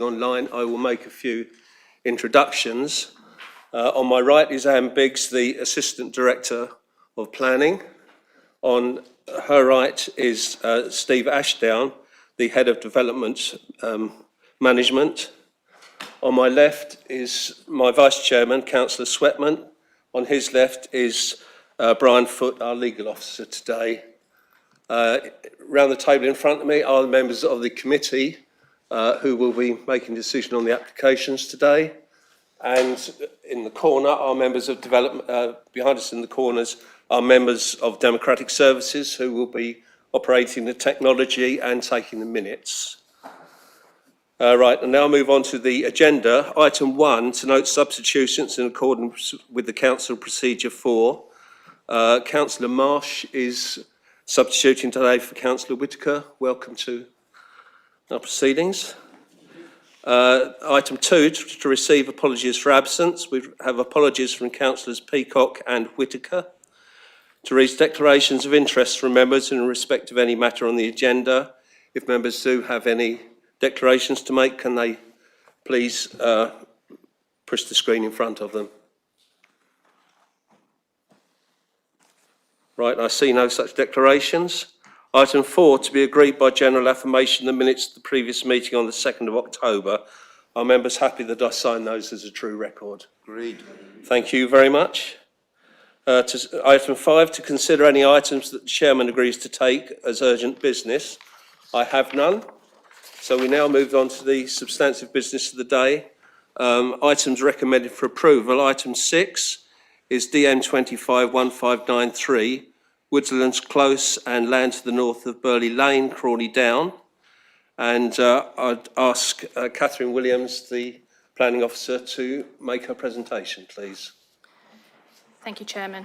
online, I will make a few introductions. On my right is Anne Biggs, the Assistant Director of Planning. On her right is Steve Ashdown, the Head of Development Management. On my left is my Vice Chairman, Councillor Sweatman. On his left is Brian Foote, our Legal Officer today. Round the table in front of me are the members of the committee who will be making a decision on the applications today. And in the corner are members of development, behind us in the corners are members of Democratic Services who will be operating the technology and taking the minutes. Right, and now I'll move on to the agenda. Item 1, to note substitutions in accordance with the Council Procedure 4. Councillor Marsh is substituting today for Councillor Whitaker. Welcome to our proceedings. Item 2, to receive apologies for absence. We have apologies from Councillors Peacock and Whitaker. To read declarations of interest from members in respect of any matter on the agenda. If members do have any declarations to make, can they please push the screen in front of them? Right, I see no such declarations. Item 4, to be agreed by general affirmation the minutes of the previous meeting on the 2nd of October. Are members happy that I sign those as a true record? Agreed. Thank you very much. Item 5, to consider any items that the Chairman agrees to take as urgent business. I have none. So we now move on to the substantive business of the day. Items recommended for approval. Item 6 is DM 251593, Woodlands Close and land to the north of Burley Lane, Crawley Down. And I'd ask Catherine Williams, the Planning Officer, to make her presentation, please. Thank you, Chairman.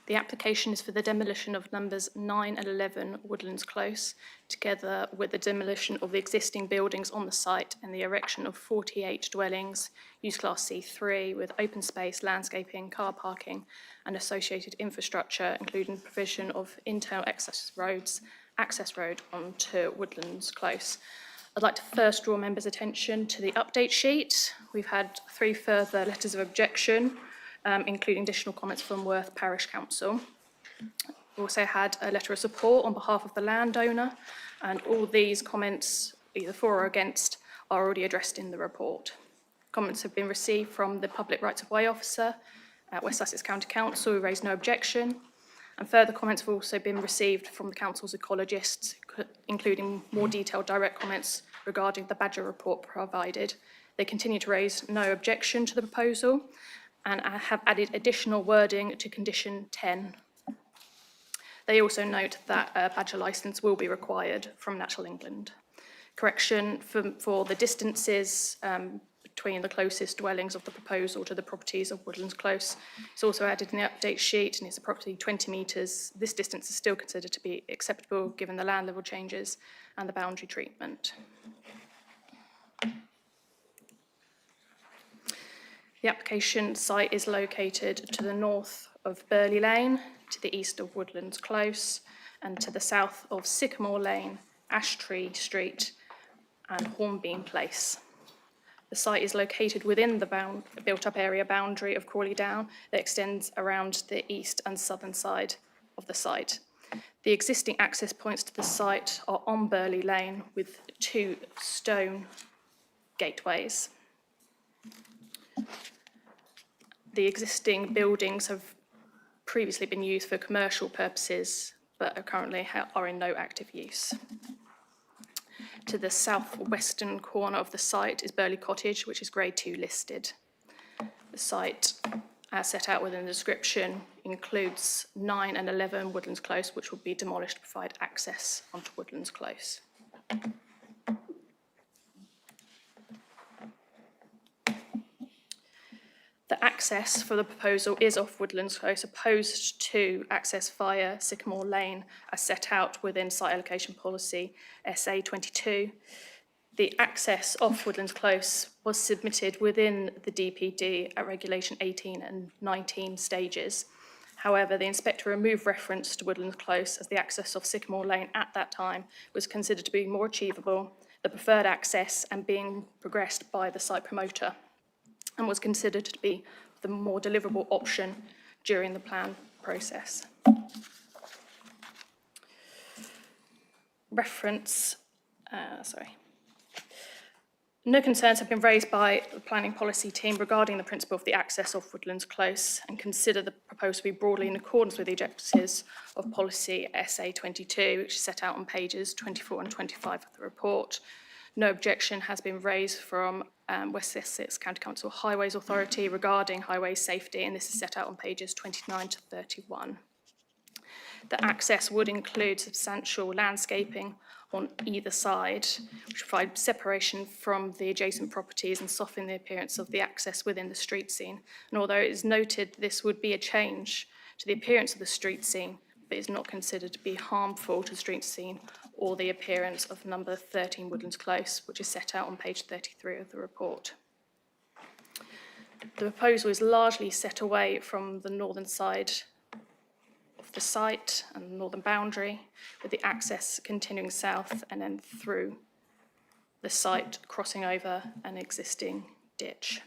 The application is for the demolition of numbers 9 and 11 Woodlands Close, together with the demolition of the existing buildings on the site and the erection of 48 dwellings, use class C3, with open space, landscaping, car parking and associated infrastructure, including provision of internal access road onto Woodlands Close. I'd like to first draw members' attention to the update sheet. We've had 3 further letters of objection, including additional comments from Worth Parish Council. We also had a letter of support on behalf of the landowner, and all these comments, either for or against, are already addressed in the report. Comments have been received from the Public Rights of Way Officer at West Sussex County Council, who raised no objection, and further comments have also been received from the Council's ecologists, including more detailed direct comments regarding the Badger report provided. They continue to raise no objection to the proposal, and I have added additional wording to condition 10. They also note that a badger licence will be required from Natural England. Correction for the distances between the closest dwellings of the proposal to the properties of Woodlands Close. It's also added in the update sheet, and it's approximately 20 metres. This distance is still considered to be acceptable given the land level changes and the boundary treatment. The application site is located to the north of Burley Lane, to the east of Woodlands Close, and to the south of Sycamore Lane, Ash Tree Street, and Hornbeam Place. The site is located within the built-up area boundary of Crawley Down that extends around the east and southern side of the site. The existing access points to the site are on Burley Lane with 2 stone gateways. The existing buildings have previously been used for commercial purposes, but are currently in no active use. To the southwestern corner of the site is Burley Cottage, which is Grade 2 listed. The site, as set out within the description, includes 9 and 11 Woodlands Close, which will be demolished to provide access onto Woodlands Close. The access for the proposal is off Woodlands Close, opposed to access via Sycamore Lane as set out within Site Allocation Policy SA 22. The access off Woodlands Close was submitted within the DPD at Regulation 18 and 19 stages. However, the inspector removed reference to Woodlands Close as the access off Sycamore Lane at that time was considered to be more achievable, the preferred access and being progressed by the site promoter, and was considered to be the more deliverable option during the plan process. No concerns have been raised by the planning policy team regarding the principle of the access of Woodlands Close, and consider the proposal to be broadly in accordance with the objectives of policy SA22, which is set out on pages 24 and 25 of the report. No objection has been raised from West Essex County Council Highways Authority regarding highway safety, and this is set out on pages 29 to 31. The access would include substantial landscaping on either side, which provide separation from the adjacent properties and soften the appearance of the access within the street scene. And although it is noted this would be a change to the appearance of the street scene, but is not considered to be harmful to the street scene or the appearance of number 13 Woodlands Close, which is set out on page 33 of the report. The proposal is largely set away from the northern side of the site and the northern boundary, with the access continuing south and then through the site, crossing over an existing ditch.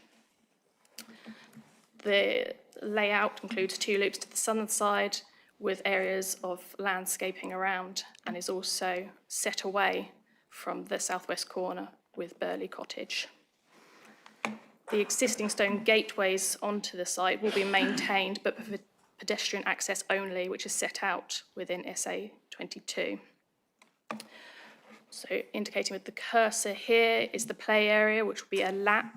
The layout includes 2 loops to the southern side with areas of landscaping around, and is also set away from the southwest corner with Burley Cottage. The existing stone gateways onto the site will be maintained, but for pedestrian access only, which is set out within SA22. So indicating with the cursor here is the play area, which will be a lap.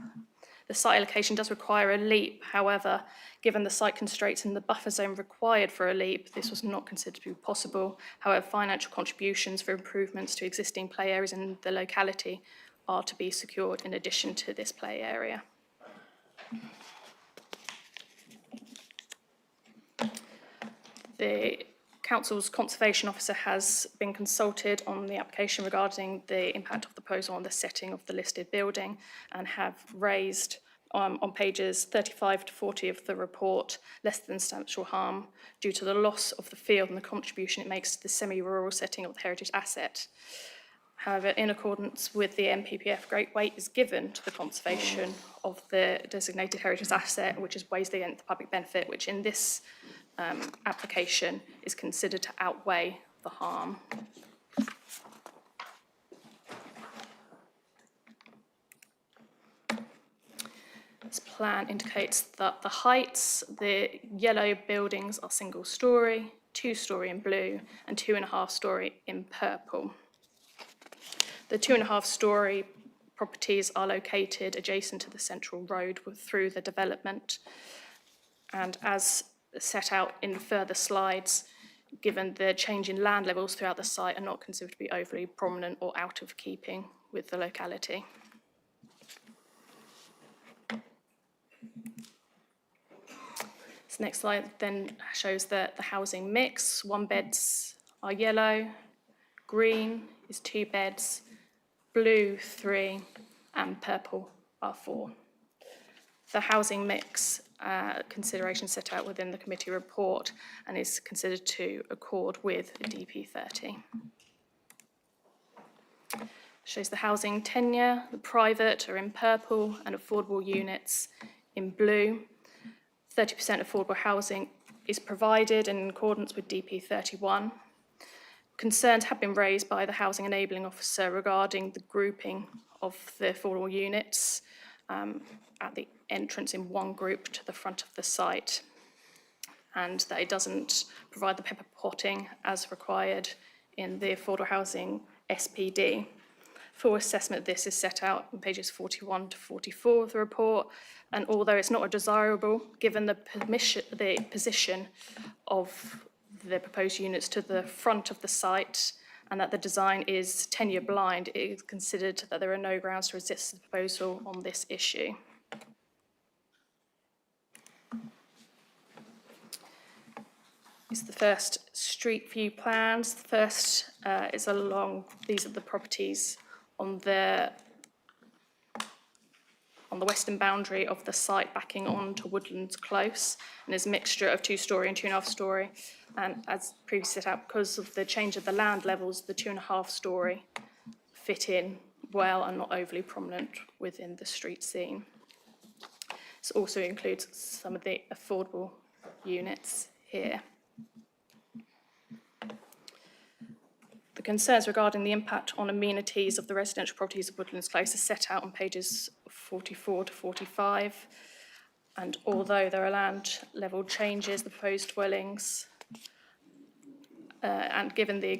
The site allocation does require a leap. However, given the site constraints and the buffer zone required for a leap, this was not considered to be possible. However, financial contributions for improvements to existing play areas in the locality are to be secured in addition to this play area. The Council's Conservation Officer has been consulted on the application regarding the impact of the proposal on the setting of the listed building, and have raised on pages 35 to 40 of the report less than substantial harm due to the loss of the field and the contribution it makes to the semi-rural setting of the heritage asset. However, in accordance with the NPPF, great weight is given to the conservation of the designated heritage asset, which is weighs against the public benefit, which in this application is considered to outweigh the harm. This plan indicates that the heights, the yellow buildings are single storey, 2-storey in blue, and 2.5-storey in purple. The 2.5-storey properties are located adjacent to the central road through the development, and as set out in further slides, given the change in land levels throughout the site, are not considered to be overly prominent or out of keeping with the locality. This next slide then shows the housing mix. 1-beds are yellow, green is 2 beds, blue 3, and purple are 4. The housing mix consideration set out within the committee report and is considered to accord with DP30. Shows the housing tenure. The private are in purple and affordable units in blue. 30% affordable housing is provided in accordance with DP31. Concerns have been raised by the Housing Enabling Officer regarding the grouping of the affordable units at the entrance in one group to the front of the site, and that it doesn't provide the pepper potting as required in the affordable housing SPD. Full assessment of this is set out on pages 41 to 44 of the report, and although it's not a desirable, given the position of the proposed units to the front of the site and that the design is tenure blind, it is considered that there are no grounds to resist the proposal on this issue. This is the first street view plans. The first is along, these are the properties on the western boundary of the site backing on to Woodlands Close, and is a mixture of 2-storey and 2.5-storey. And as previously set out, because of the change of the land levels, the 2.5-storey fit in well and not overly prominent within the street scene. This also includes some of the affordable units here. The concerns regarding the impact on amenities of the residential properties of Woodlands Close are set out on pages 44 to 45. And although there are land level changes, the proposed dwellings, and given the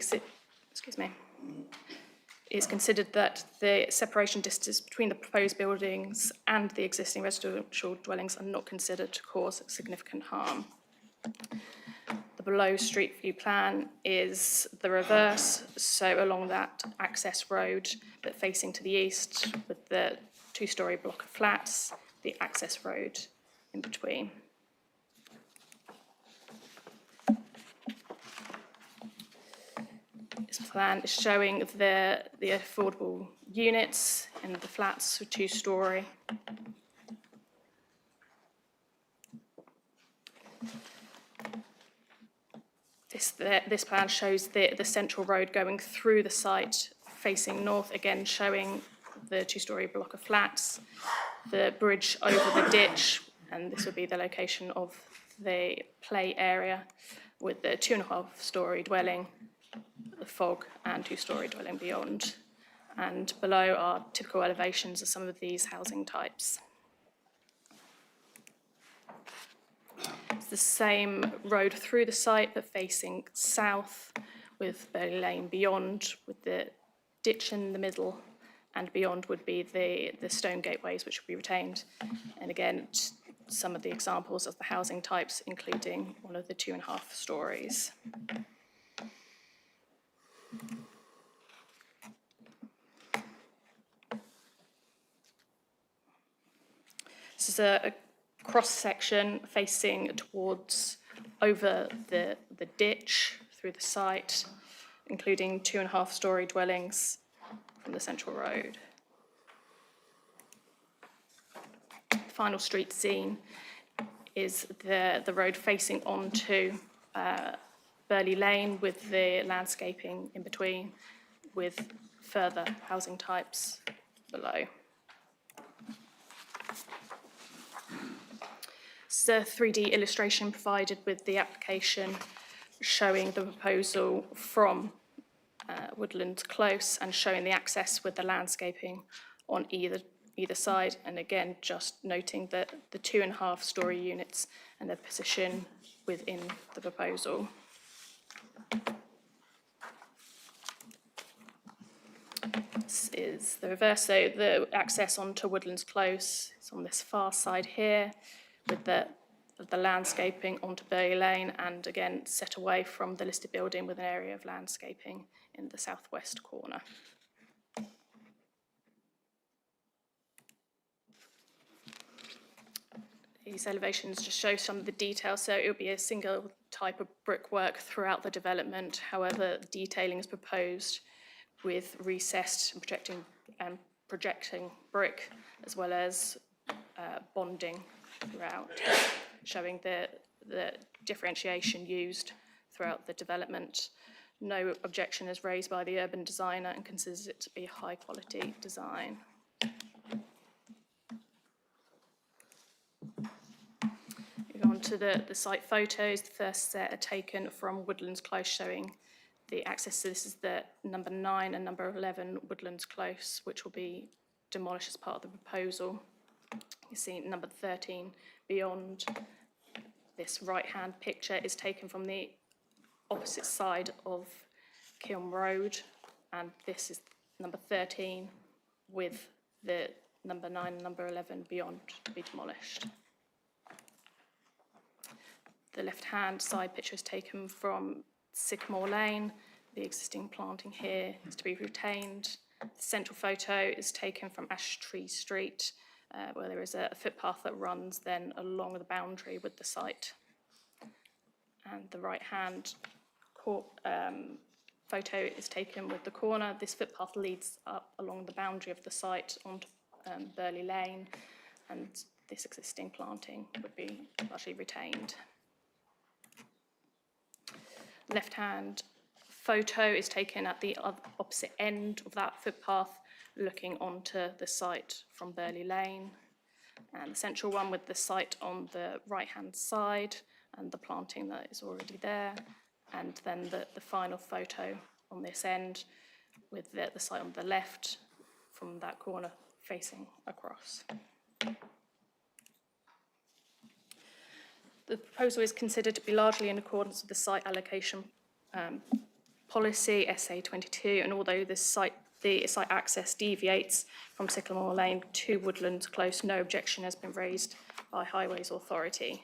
it's considered that the separation distance between the proposed buildings and the existing residential dwellings are not considered to cause significant harm. The below street view plan is the reverse, so along that access road, but facing to the east with the two-storey block of flats, the access road in between. This plan is showing the affordable units in the flats, two-storey. This plan shows the central road going through the site, facing north, again showing the two-storey block of flats, the bridge over the ditch, and this would be the location of the play area with the 2.5-storey dwelling, the fog, and two-storey dwelling beyond. And below are typical elevations of some of these housing types. It's the same road through the site, but facing south, with Burley Lane beyond, with the ditch in the middle, and beyond would be the stone gateways, which would be retained. And again, some of the examples of the housing types, including one of the 2.5 stories. This is a cross-section facing towards over the ditch through the site, including 2.5-storey dwellings from the central road. The final street scene is the road facing onto Burley Lane with the landscaping in between, with further housing types below. It's a 3D illustration provided with the application showing the proposal from Woodlands Close and showing the access with the landscaping on either side, and again just noting that the 2.5-storey units and their position within the proposal. This is the reverse, so the access onto Woodlands Close is on this far side here, with the landscaping onto Burley Lane, and again set away from the listed building with an area of landscaping in the southwest corner. These elevations just show some of the details, so it will be a single type of brickwork throughout the development. However, detailing is proposed with recessed and projecting brick, as well as bonding throughout, showing the differentiation used throughout the development. No objection is raised by the urban designer and considers it to be high quality design. Moving on to the site photos, the first set are taken from Woodlands Close, showing the access. So this is the number 9 and number 11 Woodlands Close, which will be demolished as part of the proposal. You see number 13 beyond. This right-hand picture is taken from the opposite side of Kiln Road, and this is number 13 with the number 9 and number 11 beyond to be demolished. The left-hand side picture is taken from Sycamore Lane. The existing planting here is to be retained. The central photo is taken from Ash Tree Street, where there is a footpath that runs then along the boundary with the site. And the right-hand photo is taken with the corner. This footpath leads up along the boundary of the site onto Burley Lane, and this existing planting would be largely retained. Left-hand photo is taken at the opposite end of that footpath, looking onto the site from Burley Lane, and the central one with the site on the right-hand side and the planting that is already there, and then the final photo on this end with the site on the left from that corner facing across. The proposal is considered to be largely in accordance with the site allocation policy, SA22, and although the site access deviates from Sycamore Lane to Woodlands Close, no objection has been raised by Highways Authority.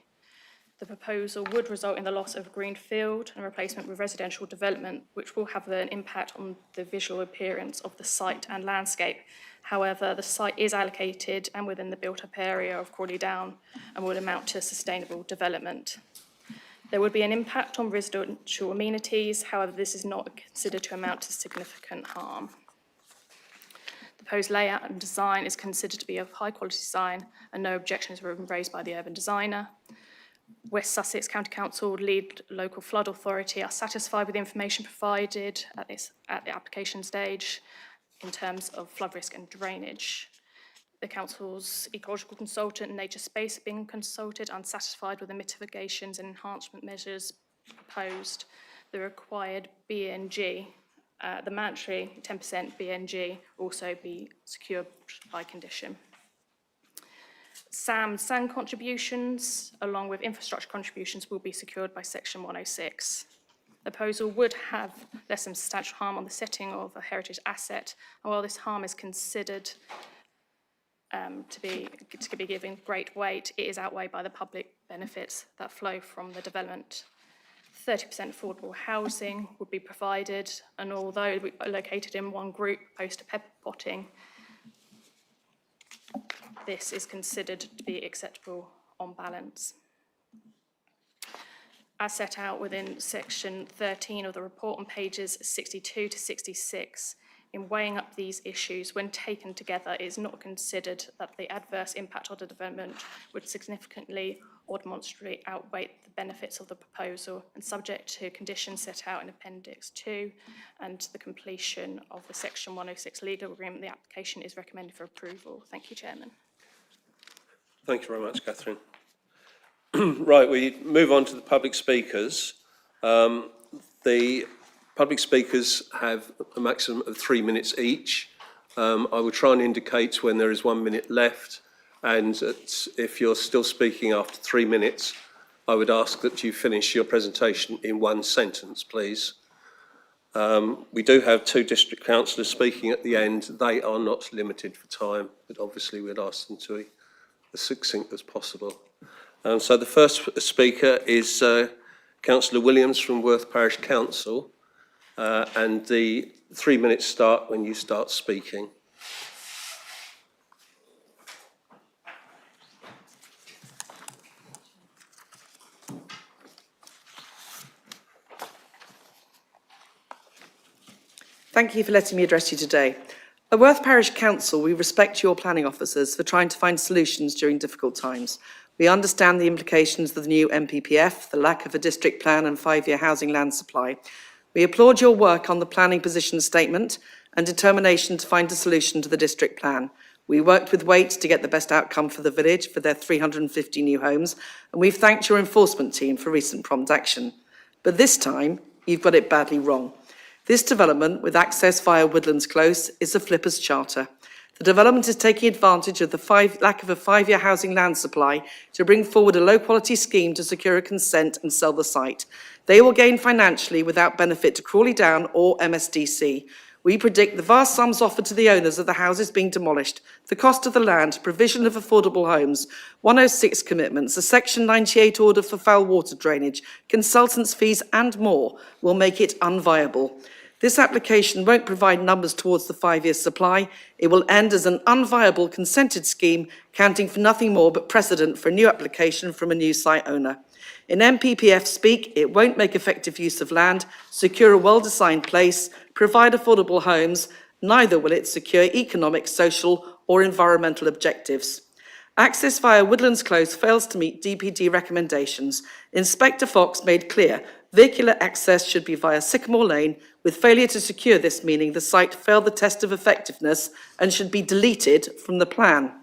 The proposal would result in the loss of a green field and replacement with residential development, which will have an impact on the visual appearance of the site and landscape. However, the site is allocated and within the built-up area of Crawley Down and would amount to sustainable development. There would be an impact on residential amenities, however, this is not considered to amount to significant harm. The proposed layout and design is considered to be of high quality design and no objections were raised by the urban designer. West Sussex County Council, lead local flood authority, are satisfied with the information provided at the application stage in terms of flood risk and drainage. The council's ecological consultant and nature space have been consulted, unsatisfied with the mitigations and enhancement measures proposed. The required BNG, the mandatory 10% BNG, also be secured by condition. SAM sand contributions, along with infrastructure contributions, will be secured by Section 106. The proposal would have less than substantial harm on the setting of a heritage asset, and while this harm is considered to be given great weight, it is outweighed by the public benefits that flow from the development. 30% affordable housing would be provided, and although located in one group opposed to pepper potting, this is considered to be acceptable on balance. As set out within section 13 of the report on pages 62 to 66, in weighing up these issues, when taken together, it is not considered that the adverse impact of the development would significantly or demonstrably outweigh the benefits of the proposal, and subject to conditions set out in Appendix 2 and the completion of the Section 106 legal agreement, the application is recommended for approval. Thank you, Chairman. Thank you very much, Catherine. Right, we move on to the public speakers. The public speakers have a maximum of 3 minutes each. I will try and indicate when there is 1 minute left, and if you're still speaking after 3 minutes, I would ask that you finish your presentation in one sentence, please. We do have 2 district councillors speaking at the end. They are not limited for time, but obviously we'd ask them to be as succinct as possible. So the first speaker is Councillor Williams from Worth Parish Council, and the 3 minutes start when you start speaking. Thank you for letting me address you today. At Worth Parish Council, we respect your planning officers for trying to find solutions during difficult times. We understand the implications of the new NPPF, the lack of a district plan and 5-year housing land supply. We applaud your work on the planning position statement and determination to find a solution to the district plan. We worked with Waite to get the best outcome for the village for their 350 new homes, and we've thanked your enforcement team for recent prompt action. But this time, you've got it badly wrong. This development, with access via Woodlands Close, is a flipper's charter. The development is taking advantage of the lack of a 5-year housing land supply to bring forward a low-quality scheme to secure a consent and sell the site. They will gain financially without benefit to Crawley Down or MSDC. We predict the vast sums offered to the owners of the houses being demolished, the cost of the land, provision of affordable homes, 106 commitments, a Section 98 order for foul water drainage, consultants' fees and more will make it unviable. This application won't provide numbers towards the 5-year supply. It will end as an unviable consented scheme, counting for nothing more but precedent for a new application from a new site owner. In NPPF speak, it won't make effective use of land, secure a well-designed place, provide affordable homes, neither will it secure economic, social or environmental objectives. Access via Woodlands Close fails to meet DPD recommendations. Inspector Fox made clear Vehicular access should be via Sycamore Lane, with failure to secure this meaning the site failed the test of effectiveness and should be deleted from the plan.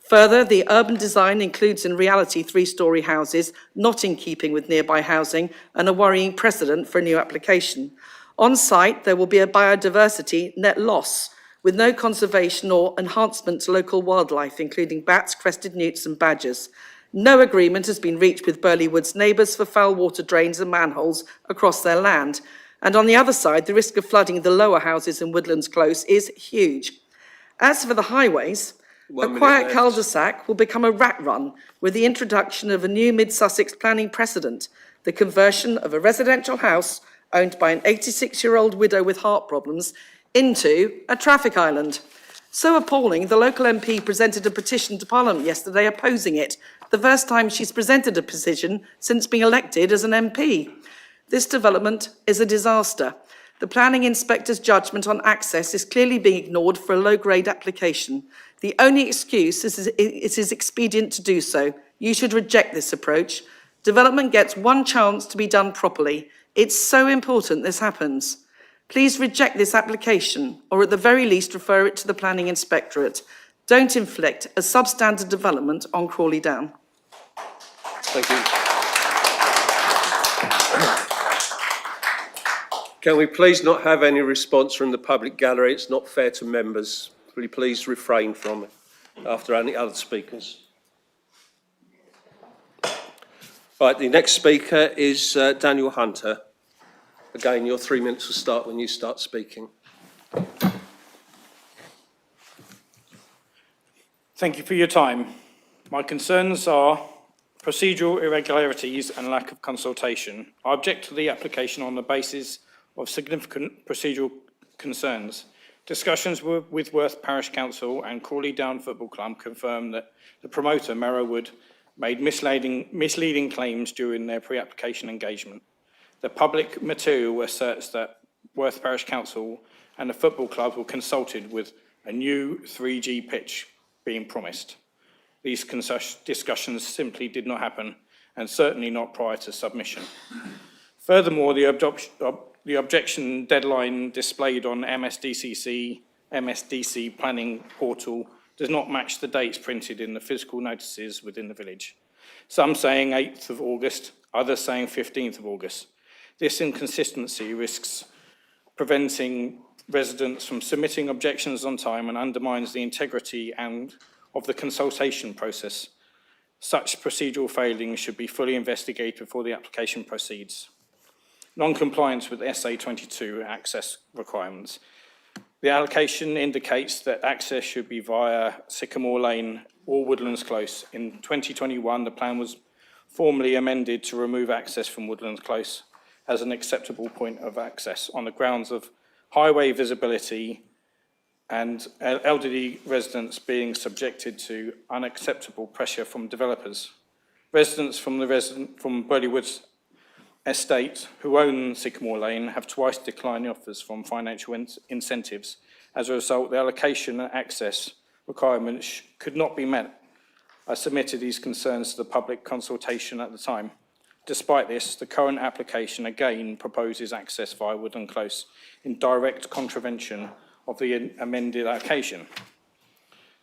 Further, the urban design includes in reality 3-storey houses, not in keeping with nearby housing and a worrying precedent for a new application. On site, there will be a biodiversity net loss, with no conservation or enhancement to local wildlife, including bats, crested newts and badgers. No agreement has been reached with Burley Woods neighbours for foul water drains and manholes across their land. And on the other side, the risk of flooding the lower houses in Woodlands Close is huge. As for the highways, a quiet cul-de-sac will become a rat run with the introduction of a new Mid-Sussex planning precedent, the conversion of a residential house owned by an 86-year-old widow with heart problems into a traffic island. So appalling, the local MP presented a petition to Parliament yesterday opposing it, the first time she's presented a petition since being elected as an MP. This development is a disaster. The planning inspector's judgment on access is clearly being ignored for a low-grade application. The only excuse is it is expedient to do so. You should reject this approach. Development gets one chance to be done properly. It's so important this happens. Please reject this application, or at the very least refer it to the Planning Inspectorate. Don't inflict a substandard development on Crawley Down. Thank you. Can we please not have any response from the public gallery? It's not fair to members. Will you please refrain from it after any other speakers? Right, the next speaker is Daniel Hunter. Again, your 3 minutes will start when you start speaking. Thank you for your time. My concerns are procedural irregularities and lack of consultation. I object to the application on the basis of significant procedural concerns. Discussions with Worth Parish Council and Crawley Down Football Club confirm that the promoter, Merrowwood, made misleading claims during their pre-application engagement. The public material asserts that Worth Parish Council and the football club were consulted with a new 3G pitch being promised. These discussions simply did not happen, and certainly not prior to submission. Furthermore, the objection deadline displayed on MSDC planning portal does not match the dates printed in the physical notices within the village. Some saying 8th of August, others saying 15th of August. This inconsistency risks preventing residents from submitting objections on time and undermines the integrity of the consultation process. Such procedural failings should be fully investigated before the application proceeds. Non-compliance with SA22 access requirements. The allocation indicates that access should be via Sycamore Lane or Woodlands Close. In 2021, the plan was formally amended to remove access from Woodlands Close as an acceptable point of access on the grounds of highway visibility and elderly residents being subjected to unacceptable pressure from developers. Residents from Burley Woods estate who own Sycamore Lane have twice declined offers from financial incentives. As a result, the allocation and access requirements could not be met. I submitted these concerns to the public consultation at the time. Despite this, the current application again proposes access via Woodland Close in direct contravention of the amended allocation.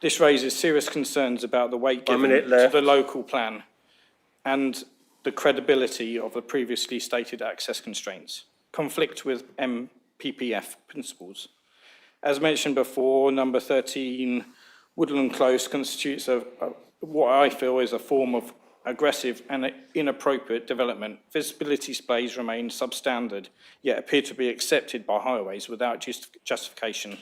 This raises serious concerns about the weight given to the local plan and the credibility of the previously stated access constraints, conflict with MPPF principles. As mentioned before, number 13, Woodland Close constitutes what I feel is a form of aggressive and inappropriate development. Visibility displays remain substandard, yet appear to be accepted by highways without justification.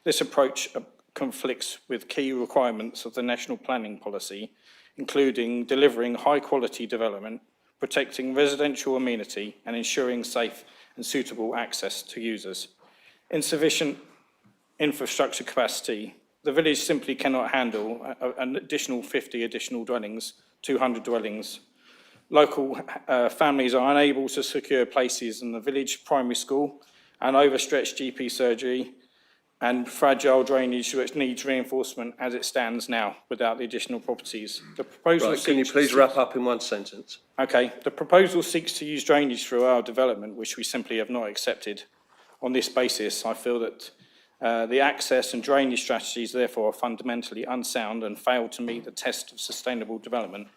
This approach conflicts with key requirements of the national planning policy, including delivering high-quality development, protecting residential amenity, and ensuring safe and suitable access to users. Insufficient infrastructure capacity. The village simply cannot handle an additional 50 additional dwellings, 200 dwellings. Local families are unable to secure places in the village primary school, an overstretched GP surgery, and fragile drainage which needs reinforcement as it stands now without the additional properties. The proposal Right, can you please wrap up in one sentence? Okay, the proposal seeks to use drainage through our development, which we simply have not accepted. On this basis, I feel that the access and drainage strategies therefore are fundamentally unsound and fail to meet the test of sustainable development.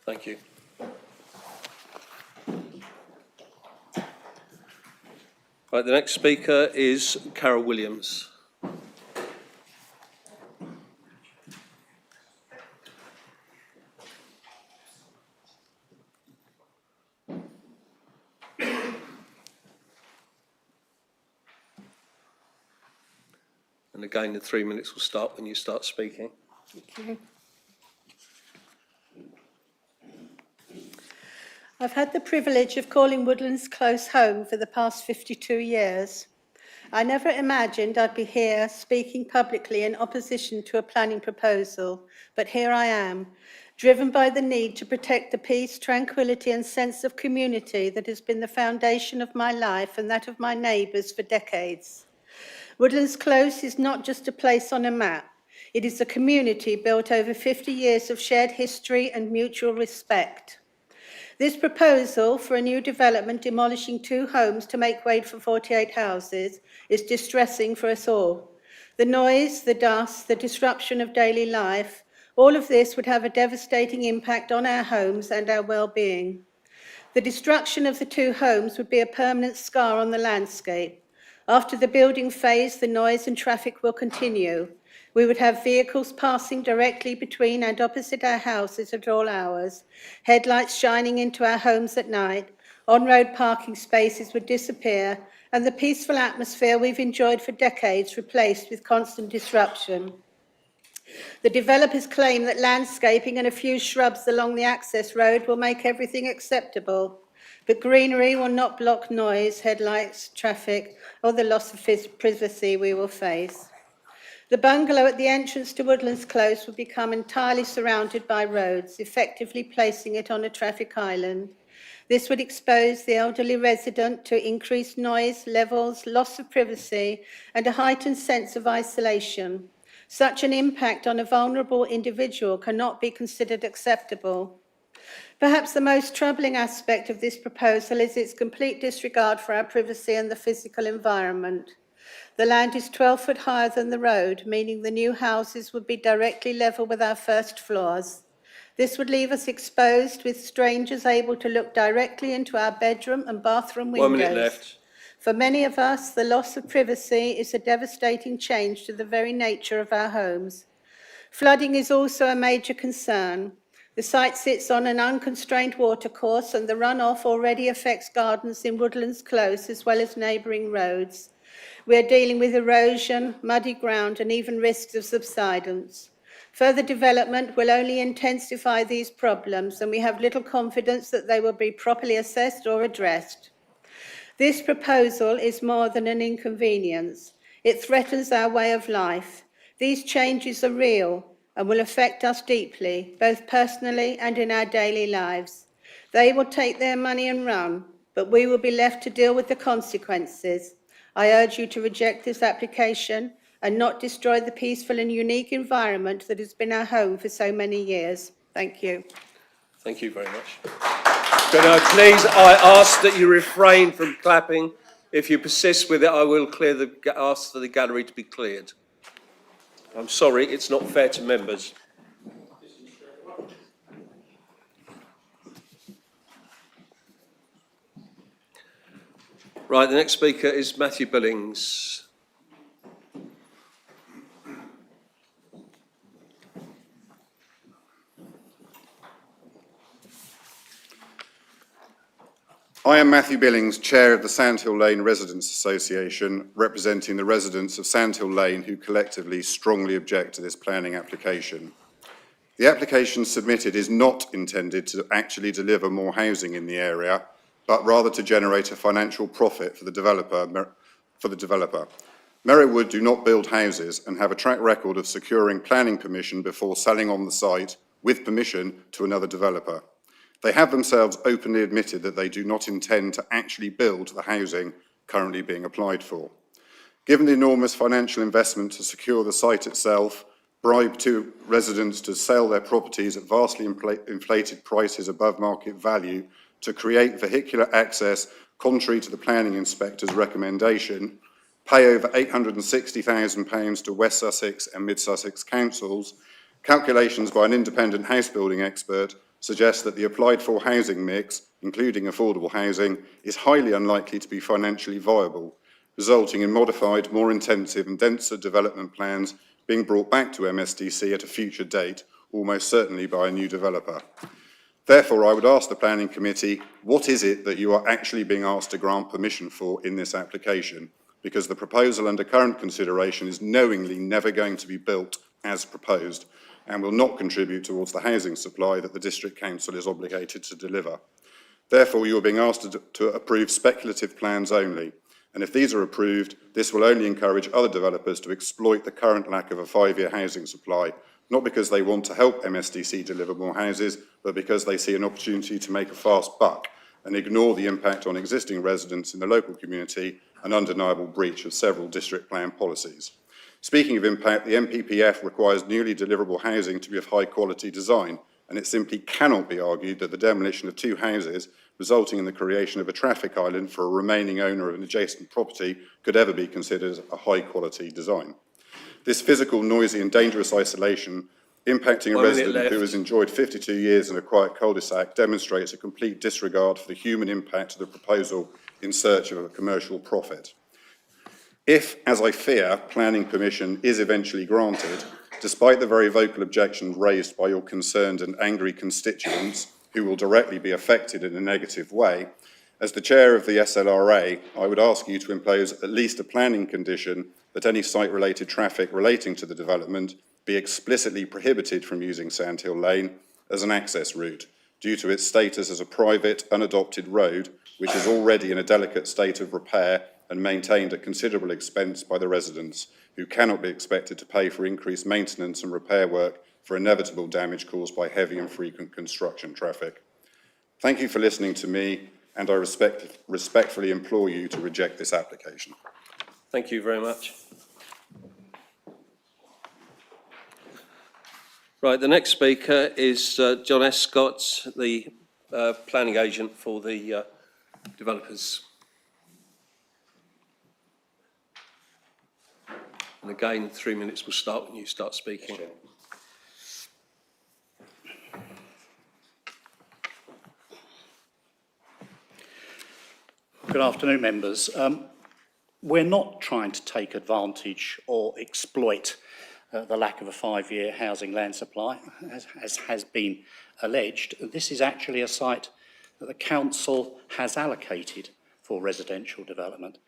Thank you. Right, the next speaker is Carol Williams. And again, the 3 minutes will start when you start speaking. Thank you. I've had the privilege of calling Woodlands Close home for the past 52 years. I never imagined I'd be here speaking publicly in opposition to a planning proposal, but here I am, driven by the need to protect the peace, tranquility and sense of community that has been the foundation of my life and that of my neighbours for decades. Woodlands Close is not just a place on a map. It is a community built over 50 years of shared history and mutual respect. This proposal for a new development demolishing 2 homes to make way for 48 houses is distressing for us all. The noise, the dust, the disruption of daily life, all of this would have a devastating impact on our homes and our well-being. The destruction of the 2 homes would be a permanent scar on the landscape. After the building phase, the noise and traffic will continue. We would have vehicles passing directly between and opposite our houses at all hours, headlights shining into our homes at night, on-road parking spaces would disappear, and the peaceful atmosphere we've enjoyed for decades replaced with constant disruption. The developers claim that landscaping and a few shrubs along the access road will make everything acceptable, but greenery will not block noise, headlights, traffic, or the loss of privacy we will face. The bungalow at the entrance to Woodlands Close will become entirely surrounded by roads, effectively placing it on a traffic island. This would expose the elderly resident to increased noise levels, loss of privacy, and a heightened sense of isolation. Such an impact on a vulnerable individual cannot be considered acceptable. Perhaps the most troubling aspect of this proposal is its complete disregard for our privacy and the physical environment. The land is 12 foot higher than the road, meaning the new houses would be directly level with our first floors. This would leave us exposed, with strangers able to look directly into our bedroom and bathroom windows. 1 minute left. For many of us, the loss of privacy is a devastating change to the very nature of our homes. Flooding is also a major concern. The site sits on an unconstrained watercourse, and the runoff already affects gardens in Woodlands Close as well as neighbouring roads. We are dealing with erosion, muddy ground, and even risks of subsidence. Further development will only intensify these problems, and we have little confidence that they will be properly assessed or addressed. This proposal is more than an inconvenience. It threatens our way of life. These changes are real and will affect us deeply, both personally and in our daily lives. They will take their money and run, but we will be left to deal with the consequences. I urge you to reject this application and not destroy the peaceful and unique environment that has been our home for so many years. Thank you. Thank you very much. Can I please, I ask that you refrain from clapping. If you persist with it, I will ask for the gallery to be cleared. I'm sorry, it's not fair to members. Right, the next speaker is Matthew Billings. I am Matthew Billings, Chair of the Sandhill Lane Residents Association, representing the residents of Sandhill Lane who collectively strongly object to this planning application. The application submitted is not intended to actually deliver more housing in the area, but rather to generate a financial profit for the developer. Merriwood do not build houses and have a track record of securing planning permission before selling on the site with permission to another developer. They have themselves openly admitted that they do not intend to actually build the housing currently being applied for. Given the enormous financial investment to secure the site itself, bribe to residents to sell their properties at vastly inflated prices above market value, to create vehicular access contrary to the planning inspector's recommendation, pay over £860,000 to West Sussex and Mid Sussex councils, calculations by an independent house building expert suggest that the applied for housing mix, including affordable housing, is highly unlikely to be financially viable, resulting in modified, more intensive and denser development plans being brought back to MSDC at a future date, almost certainly by a new developer. Therefore, I would ask the Planning Committee, what is it that you are actually being asked to grant permission for in this application? Because the proposal under current consideration is knowingly never going to be built as proposed and will not contribute towards the housing supply that the District Council is obligated to deliver. Therefore, you are being asked to approve speculative plans only, and if these are approved, this will only encourage other developers to exploit the current lack of a 5-year housing supply, not because they want to help MSDC deliver more houses, but because they see an opportunity to make a fast buck and ignore the impact on existing residents in the local community, an undeniable breach of several district plan policies. Speaking of impact, the NPPF requires newly deliverable housing to be of high quality design, and it simply cannot be argued that the demolition of 2 houses, resulting in the creation of a traffic island for a remaining owner of an adjacent property, could ever be considered a high quality design. This physical, noisy and dangerous isolation impacting a resident who has enjoyed 52 years in a quiet cul-de-sac demonstrates a complete disregard for the human impact of the proposal in search of a commercial profit. If, as I fear, planning permission is eventually granted, despite the very vocal objections raised by your concerned and angry constituents who will directly be affected in a negative way, as the chair of the SLRA, I would ask you to impose at least a planning condition that any site-related traffic relating to the development be explicitly prohibited from using Sandhill Lane as an access route, due to its status as a private, unadopted road, which is already in a delicate state of repair and maintained at considerable expense by the residents, who cannot be expected to pay for increased maintenance and repair work for inevitable damage caused by heavy and frequent construction traffic. Thank you for listening to me, and I respectfully implore you to reject this application. Thank you very much. Right, the next speaker is John S. Scott, the planning agent for the developers. And again, 3 minutes will start when you start speaking. Good afternoon, members. We're not trying to take advantage or exploit the lack of a 5-year housing land supply, as has been alleged. This is actually a site that the council has allocated for residential development.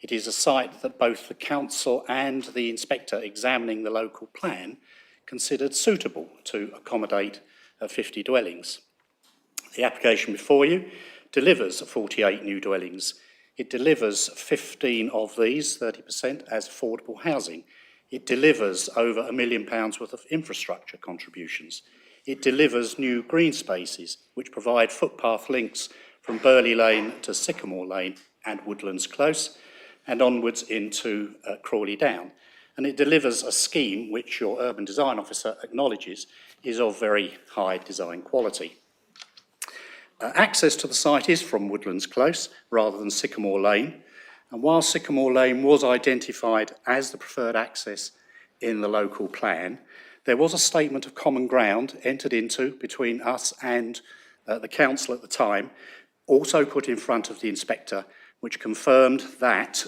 It is a site that both the council and the inspector examining the local plan considered suitable to accommodate 50 dwellings. The application before you delivers 48 new dwellings. It delivers 15 of these, 30%, as affordable housing. It delivers over £1 million worth of infrastructure contributions. It delivers new green spaces, which provide footpath links from Burley Lane to Sycamore Lane and Woodlands Close, and onwards into Crawley Down. And it delivers a scheme which your urban design officer acknowledges is of very high design quality. Access to the site is from Woodlands Close rather than Sycamore Lane, and while Sycamore Lane was identified as the preferred access in the local plan, there was a statement of common ground entered into between us and the council at the time, also put in front of the inspector, which confirmed that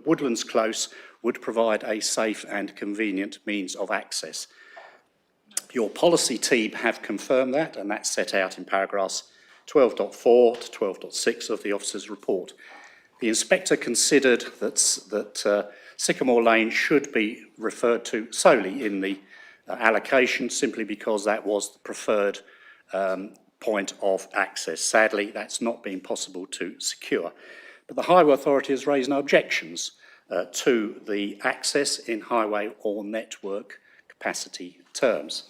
Woodlands Close would provide a safe and convenient means of access. Your policy team have confirmed that, and that's set out in paragraphs 12.4 to 12.6 of the officer's report. The inspector considered that Sycamore Lane should be referred to solely in the allocation, simply because that was the preferred point of access. Sadly, that's not been possible to secure. But the Highway Authority has raised no objections to the access in highway or network capacity terms.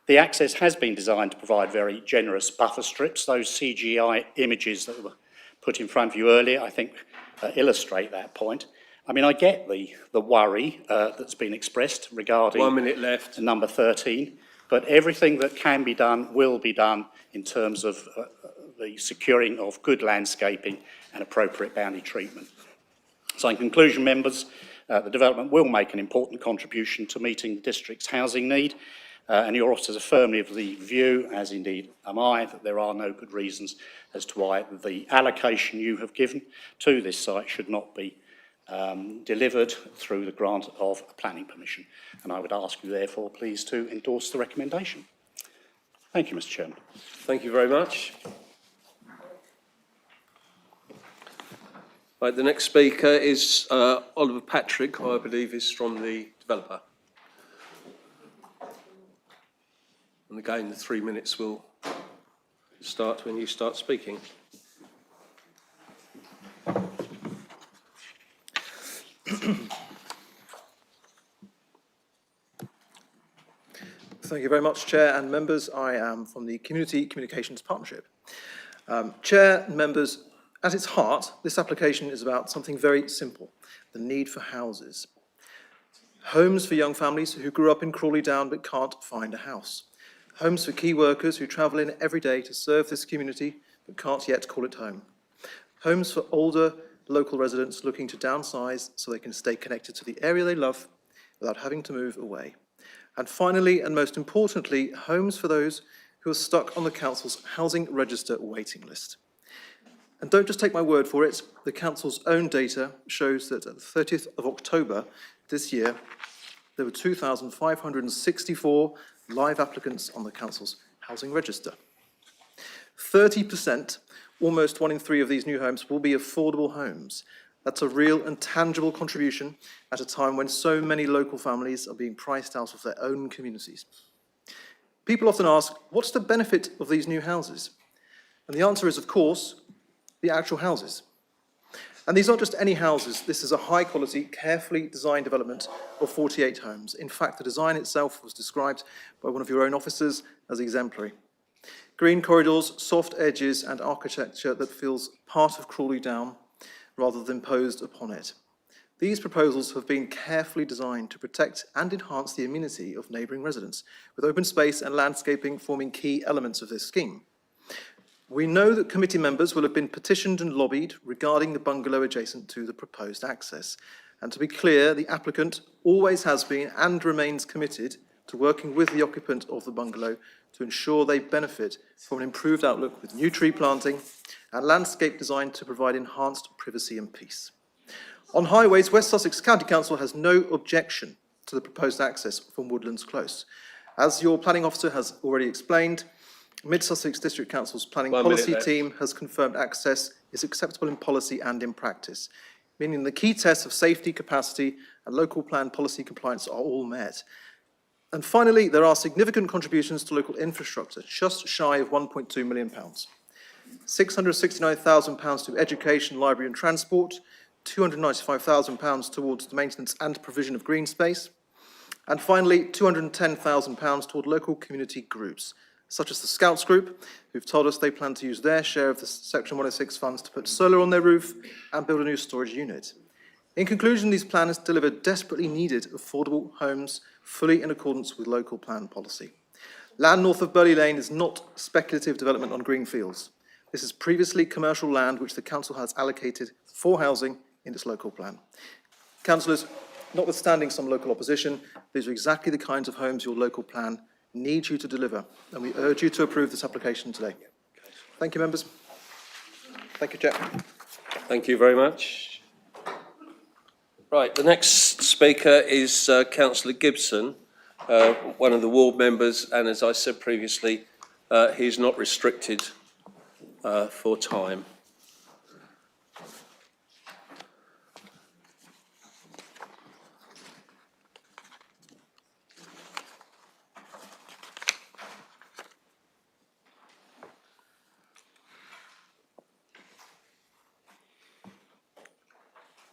The access has been designed to provide very generous buffer strips. Those CGI images that were put in front of you earlier, I think, illustrate that point. I mean, I get the worry that's been expressed regarding 1 minute left. number 13, but everything that can be done will be done in terms of the securing of good landscaping and appropriate boundary treatment. So in conclusion, members, the development will make an important contribution to meeting the district's housing need, and your officers are firmly of the view, as indeed am I, that there are no good reasons as to why the allocation you have given to this site should not be delivered through the grant of a planning permission. And I would ask you, therefore, please to endorse the recommendation. Thank you, Mr. Chairman. Thank you very much. Right, the next speaker is Oliver Patrick, who I believe is from the developer. And again, the 3 minutes will start when you start speaking. Thank you very much, Chair and members. I am from the Community Communications Partnership. Chair and members, at its heart, this application is about something very simple, the need for houses. Homes for young families who grew up in Crawley Down but can't find a house. Homes for key workers who travel in every day to serve this community but can't yet call it home. Homes for older local residents looking to downsize so they can stay connected to the area they love without having to move away. And finally, and most importantly, homes for those who are stuck on the council's housing register waiting list. And don't just take my word for it, the council's own data shows that at the 30th of October this year, there were 2,564 live applicants on the council's housing register. 30%, almost 1 in 3 of these new homes will be affordable homes. That's a real and tangible contribution at a time when so many local families are being priced out of their own communities. People often ask, what's the benefit of these new houses? And the answer is, of course, the actual houses. And these aren't just any houses. This is a high-quality, carefully designed development of 48 homes. In fact, the design itself was described by one of your own officers as exemplary. Green corridors, soft edges, and architecture that feels part of Crawley Down rather than imposed upon it. These proposals have been carefully designed to protect and enhance the amenity of neighbouring residents, with open space and landscaping forming key elements of this scheme. We know that committee members will have been petitioned and lobbied regarding the bungalow adjacent to the proposed access. And to be clear, the applicant always has been and remains committed to working with the occupant of the bungalow to ensure they benefit from an improved outlook with new tree planting and landscape design to provide enhanced privacy and peace. On highways, West Sussex County Council has no objection to the proposed access from Woodlands Close. As your planning officer has already explained, Mid-Sussex District Council's planning policy team has confirmed access is acceptable in policy and in practice, meaning the key tests of safety, capacity, and local plan policy compliance are all met. And finally, there are significant contributions to local infrastructure, just shy of £1.2 million. £669,000 to education, library and transport, £295,000 towards the maintenance and provision of green space, and finally, £210,000 toward local community groups, such as the Scouts Group, who've told us they plan to use their share of the Section 106 funds to put solar on their roof and build a new storage unit. In conclusion, these plans deliver desperately needed affordable homes fully in accordance with local plan policy. Land north of Burley Lane is not speculative development on green fields. This is previously commercial land which the council has allocated for housing in its local plan. Councillors, notwithstanding some local opposition, these are exactly the kinds of homes your local plan needs you to deliver, and we urge you to approve this application today. Thank you, members. Thank you, Chair. Thank you very much. Right, the next speaker is Councillor Gibson, one of the ward members, and as I said previously, he's not restricted for time.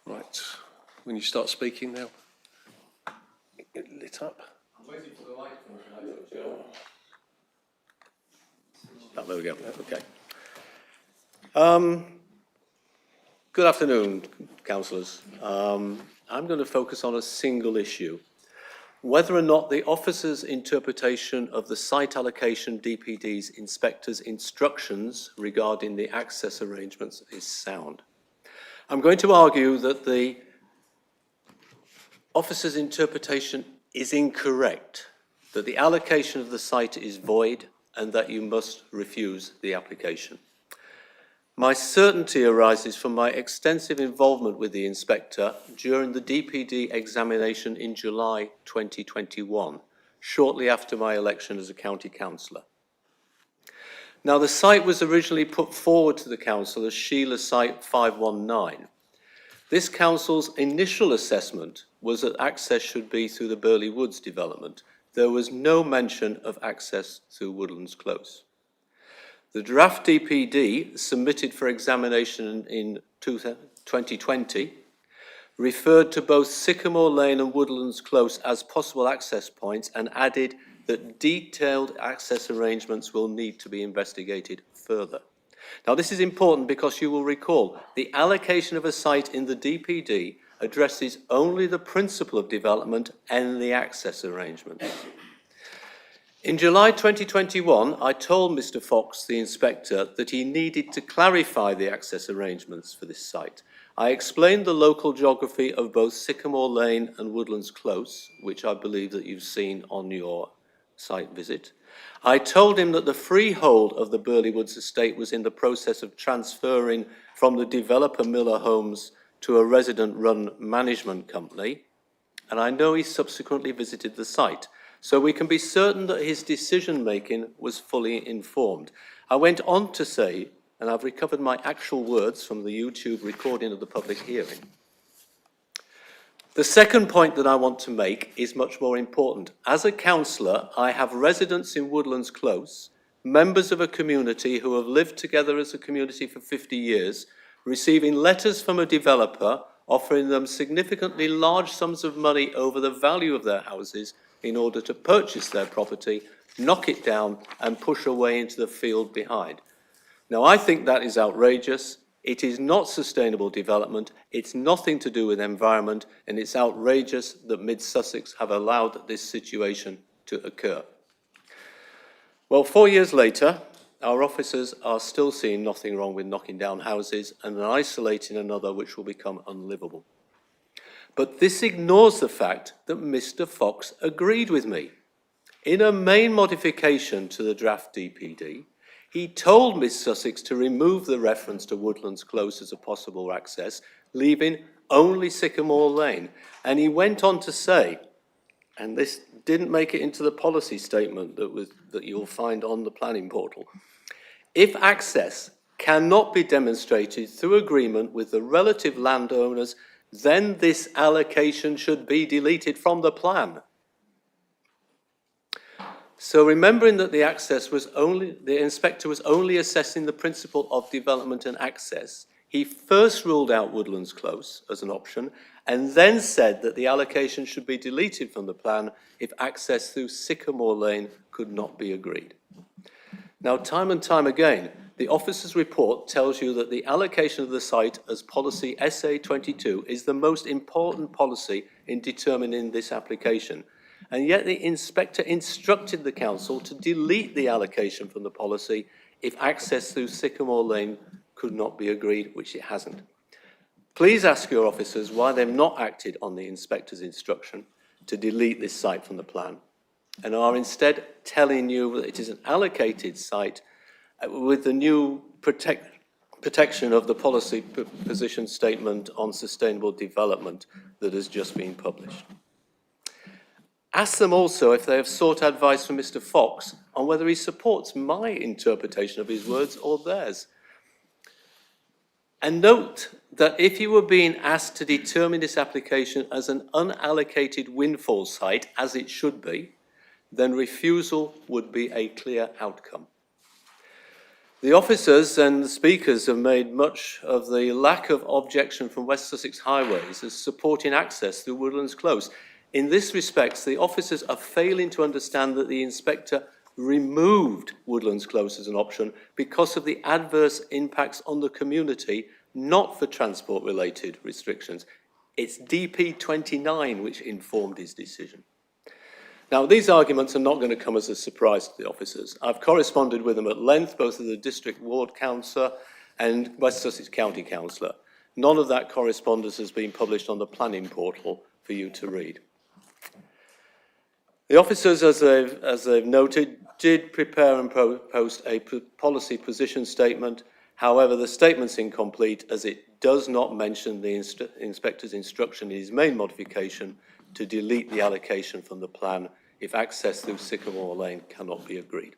Right, when you start speaking now, get lit up. I'm waiting for the light. Oh, there we go. Okay. Good afternoon, councillors. I'm going to focus on a single issue. Whether or not the officer's interpretation of the site allocation DPD's inspector's instructions regarding the access arrangements is sound. I'm going to argue that the officer's interpretation is incorrect, that the allocation of the site is void and that you must refuse the application. My certainty arises from my extensive involvement with the inspector during the DPD examination in July 2021, shortly after my election as a county councillor. Now, the site was originally put forward to the council as Sheila Site 519. This council's initial assessment was that access should be through the Burley Woods development. There was no mention of access through Woodlands Close. The draft DPD, submitted for examination in 2020, referred to both Sycamore Lane and Woodlands Close as possible access points and added that detailed access arrangements will need to be investigated further. Now, this is important because you will recall the allocation of a site in the DPD addresses only the principle of development and the access arrangements. In July 2021, I told Mr. Fox, the inspector, that he needed to clarify the access arrangements for this site. I explained the local geography of both Sycamore Lane and Woodlands Close, which I believe that you've seen on your site visit. I told him that the freehold of the Burley Woods estate was in the process of transferring from the developer Miller Homes to a resident-run management company, and I know he subsequently visited the site. So we can be certain that his decision-making was fully informed. I went on to say, and I've recovered my actual words from the YouTube recording of the public hearing. The second point that I want to make is much more important. As a councillor, I have residents in Woodlands Close, members of a community who have lived together as a community for 50 years, receiving letters from a developer offering them significantly large sums of money over the value of their houses in order to purchase their property, knock it down and push away into the field behind. Now, I think that is outrageous. It is not sustainable development. It's nothing to do with environment, and it's outrageous that Mid Sussex have allowed this situation to occur. Well, 4 years later, our officers are still seeing nothing wrong with knocking down houses and isolating another which will become unlivable. But this ignores the fact that Mr. Fox agreed with me. In a main modification to the draft DPD, he told Miss Sussex to remove the reference to Woodlands Close as a possible access, leaving only Sycamore Lane. And he went on to say, and this didn't make it into the policy statement that you'll find on the planning portal, if access cannot be demonstrated through agreement with the relative landowners, then this allocation should be deleted from the plan. So remembering that the inspector was only assessing the principle of development and access, he first ruled out Woodlands Close as an option and then said that the allocation should be deleted from the plan if access through Sycamore Lane could not be agreed. Now, time and time again, the officer's report tells you that the allocation of the site as policy SA22 is the most important policy in determining this application. And yet the inspector instructed the council to delete the allocation from the policy if access through Sycamore Lane could not be agreed, which it hasn't. Please ask your officers why they've not acted on the inspector's instruction to delete this site from the plan and are instead telling you that it is an allocated site with the new protection of the policy position statement on sustainable development that has just been published. Ask them also if they have sought advice from Mr. Fox on whether he supports my interpretation of his words or theirs. And note that if you were being asked to determine this application as an unallocated windfall site, as it should be, then refusal would be a clear outcome. The officers and the speakers have made much of the lack of objection from West Sussex Highways as supporting access through Woodlands Close. In this respect, the officers are failing to understand that the inspector removed Woodlands Close as an option because of the adverse impacts on the community, not for transport-related restrictions. It's DP29 which informed his decision. Now, these arguments are not going to come as a surprise to the officers. I've corresponded with them at length, both as the District Ward Councillor and West Sussex County Councillor. None of that correspondence has been published on the planning portal for you to read. The officers, as they've noted, did prepare and post a policy position statement. However, the statement's incomplete as it does not mention the inspector's instruction in his main modification to delete the allocation from the plan if access through Sycamore Lane cannot be agreed.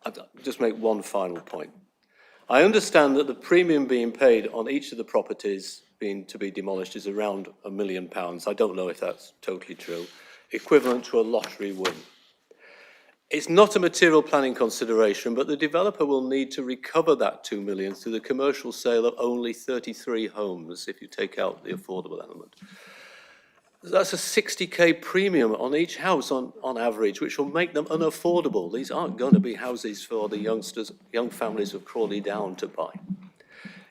I'll just make one final point. I understand that the premium being paid on each of the properties to be demolished is around £1 million. I don't know if that's totally true, equivalent to a lottery win. It's not a material planning consideration, but the developer will need to recover that £2 million through the commercial sale of only 33 homes if you take out the affordable element. That's a 60k premium on each house on average, which will make them unaffordable. These aren't going to be houses for the young families of Crawley Down to buy.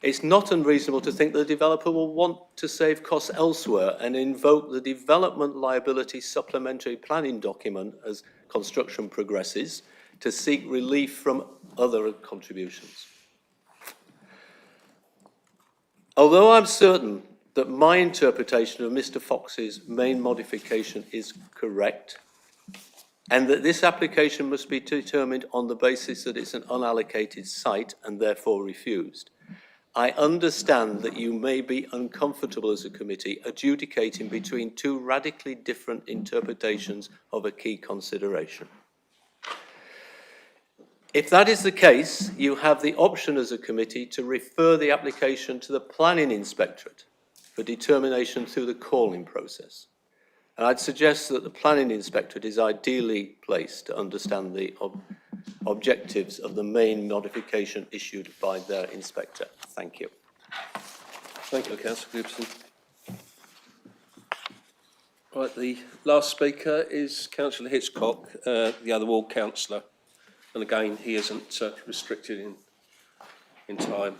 It's not unreasonable to think the developer will want to save costs elsewhere and invoke the development liability supplementary planning document as construction progresses to seek relief from other contributions. Although I'm certain that my interpretation of Mr. Fox's main modification is correct, and that this application must be determined on the basis that it's an unallocated site and therefore refused, I understand that you may be uncomfortable as a committee adjudicating between two radically different interpretations of a key consideration. If that is the case, you have the option as a committee to refer the application to the planning inspectorate for determination through the calling process. And I'd suggest that the planning inspectorate is ideally placed to understand the objectives of the main modification issued by their inspector. Thank you. Thank you, Councillor Gibson. Right, the last speaker is Councillor Hitchcock, the other ward councillor. And again, he isn't restricted in time.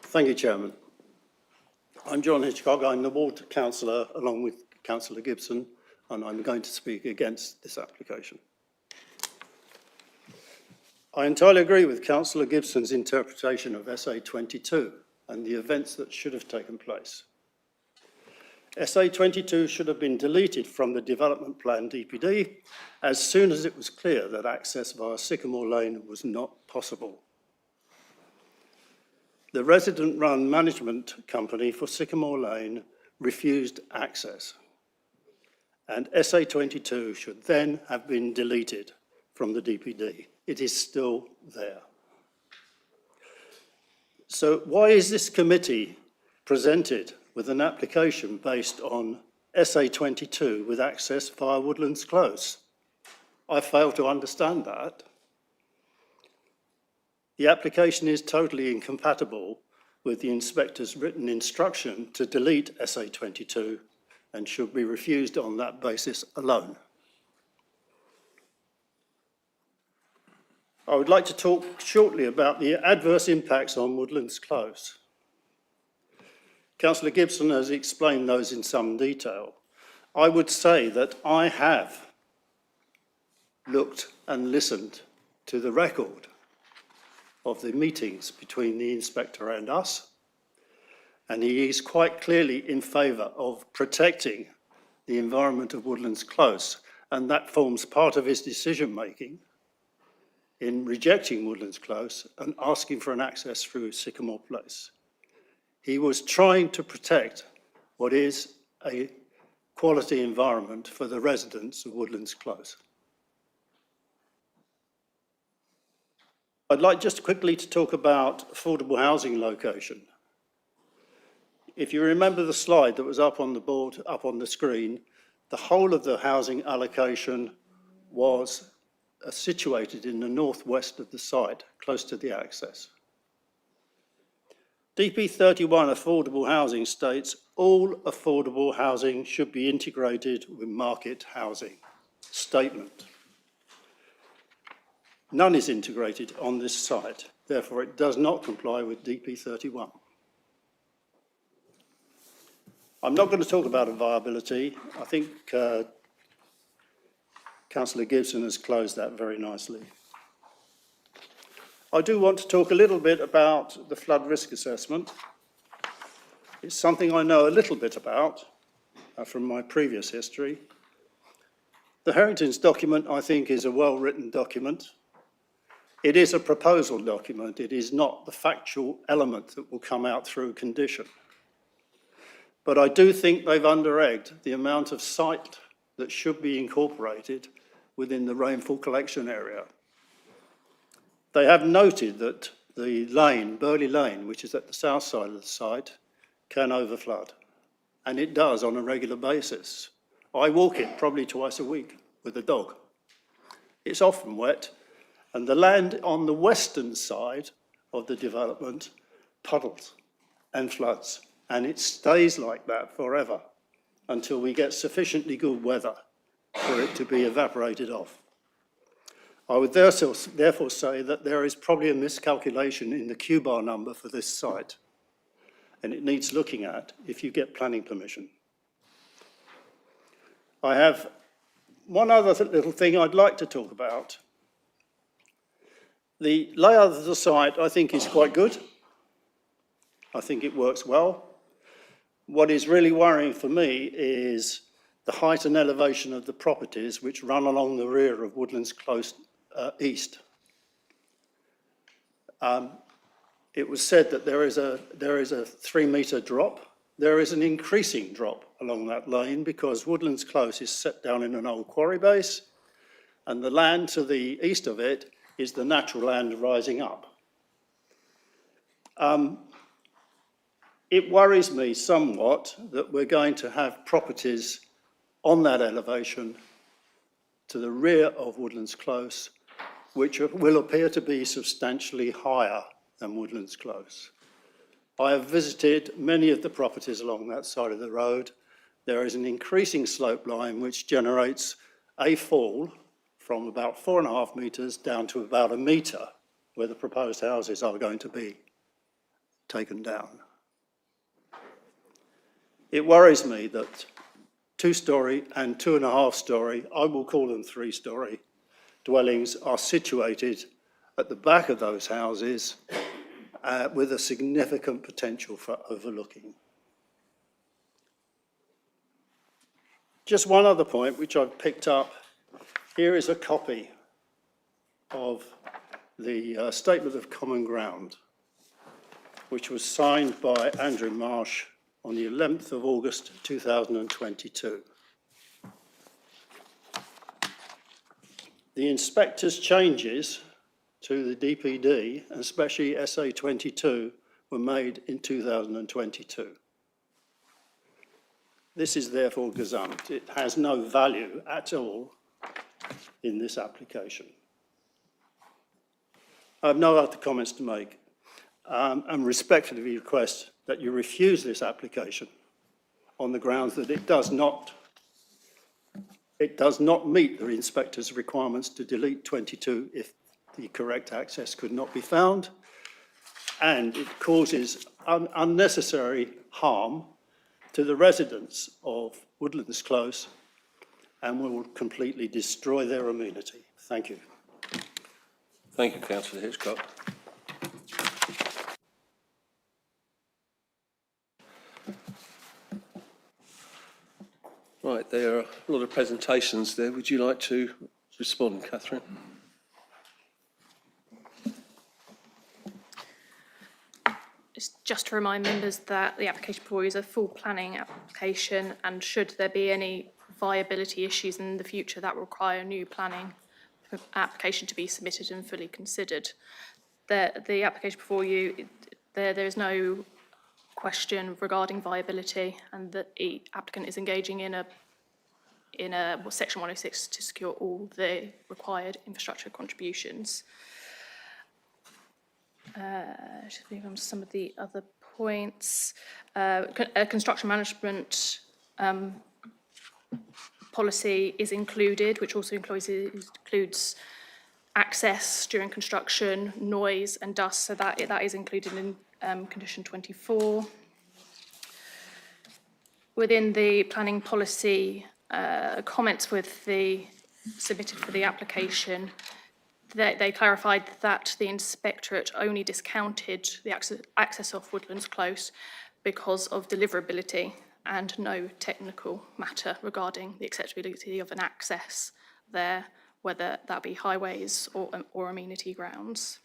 Thank you, Chairman. I'm John Hitchcock. I'm the ward councillor along with Councillor Gibson, and I'm going to speak against this application. I entirely agree with Councillor Gibson's interpretation of SA 22 and the events that should have taken place. SA 22 should have been deleted from the development plan DPD as soon as it was clear that access via Sycamore Lane was not possible. The resident-run management company for Sycamore Lane refused access, and SA 22 should then have been deleted from the DPD. It is still there. So why is this committee presented with an application based on SA 22 with access via Woodlands Close? I fail to understand that. The application is totally incompatible with the inspector's written instruction to delete SA 22 and should be refused on that basis alone. I would like to talk shortly about the adverse impacts on Woodlands Close. Councillor Gibson has explained those in some detail. I would say that I have looked and listened to the record of the meetings between the inspector and us, and he is quite clearly in favour of protecting the environment of Woodlands Close, and that forms part of his decision-making in rejecting Woodlands Close and asking for an access through Sycamore Place. He was trying to protect what is a quality environment for the residents of Woodlands Close. I'd like just quickly to talk about affordable housing location. If you remember the slide that was up on the board, up on the screen, the whole of the housing allocation was situated in the northwest of the site, close to the access. DP 31 affordable housing states all affordable housing should be integrated with market housing. Statement. None is integrated on this site, therefore it does not comply with DP 31. I'm not going to talk about viability. I think Councillor Gibson has closed that very nicely. I do want to talk a little bit about the flood risk assessment. It's something I know a little bit about from my previous history. The Harrington's document, I think, is a well-written document. It is a proposal document. It is not the factual element that will come out through condition. But I do think they've under-egged the amount of site that should be incorporated within the rainfall collection area. They have noted that the lane, Burley Lane, which is at the south side of the site, can overflood. And it does on a regular basis. I walk it probably twice a week with a dog. It's often wet, and the land on the western side of the development puddles and floods. And it stays like that forever until we get sufficiently good weather for it to be evaporated off. I would therefore say that there is probably a miscalculation in the Q-bar number for this site, and it needs looking at if you get planning permission. I have one other little thing I'd like to talk about. The layout of the site, I think, is quite good. I think it works well. What is really worrying for me is the height and elevation of the properties which run along the rear of Woodlands Close East. It was said that there is a 3-metre drop. There is an increasing drop along that lane because Woodlands Close is set down in an old quarry base, and the land to the east of it is the natural land rising up. It worries me somewhat that we're going to have properties on that elevation to the rear of Woodlands Close, which will appear to be substantially higher than Woodlands Close. I have visited many of the properties along that side of the road. There is an increasing slope line which generates a fall from about 4.5 metres down to about 1 metre where the proposed houses are going to be taken down. It worries me that 2-storey and 2.5-storey, I will call them 3-storey, dwellings are situated at the back of those houses with a significant potential for overlooking. Just one other point which I've picked up. Here is a copy of the Statement of Common Ground, which was signed by Andrew Marsh on the 11th of August 2022. The inspector's changes to the DPD, and especially SA22, were made in 2022. This is therefore gazumped. It has no value at all in this application. I have no other comments to make, and respectfully request that you refuse this application on the grounds that it does not meet the inspector's requirements to delete 22 if the correct access could not be found, and it causes unnecessary harm to the residents of Woodlands Close and will completely destroy their amenity. Thank you. Thank you, Councillor Hitchcock. Right, there are a lot of presentations there. Would you like to respond, Catherine? Just to remind members that the application before you is a full planning application, and should there be any viability issues in the future that require a new planning application to be submitted and fully considered. The application before you, there is no question regarding viability, and that the applicant is engaging in a Section 106 to secure all the required infrastructure contributions. Just move on to some of the other points. Construction management policy is included, which also includes access during construction, noise and dust, so that is included in condition 24. Within the planning policy comments submitted for the application, they clarified that the inspectorate only discounted the access off Woodlands Close because of deliverability and no technical matter regarding the acceptability of an access there, whether that be highways or amenity grounds.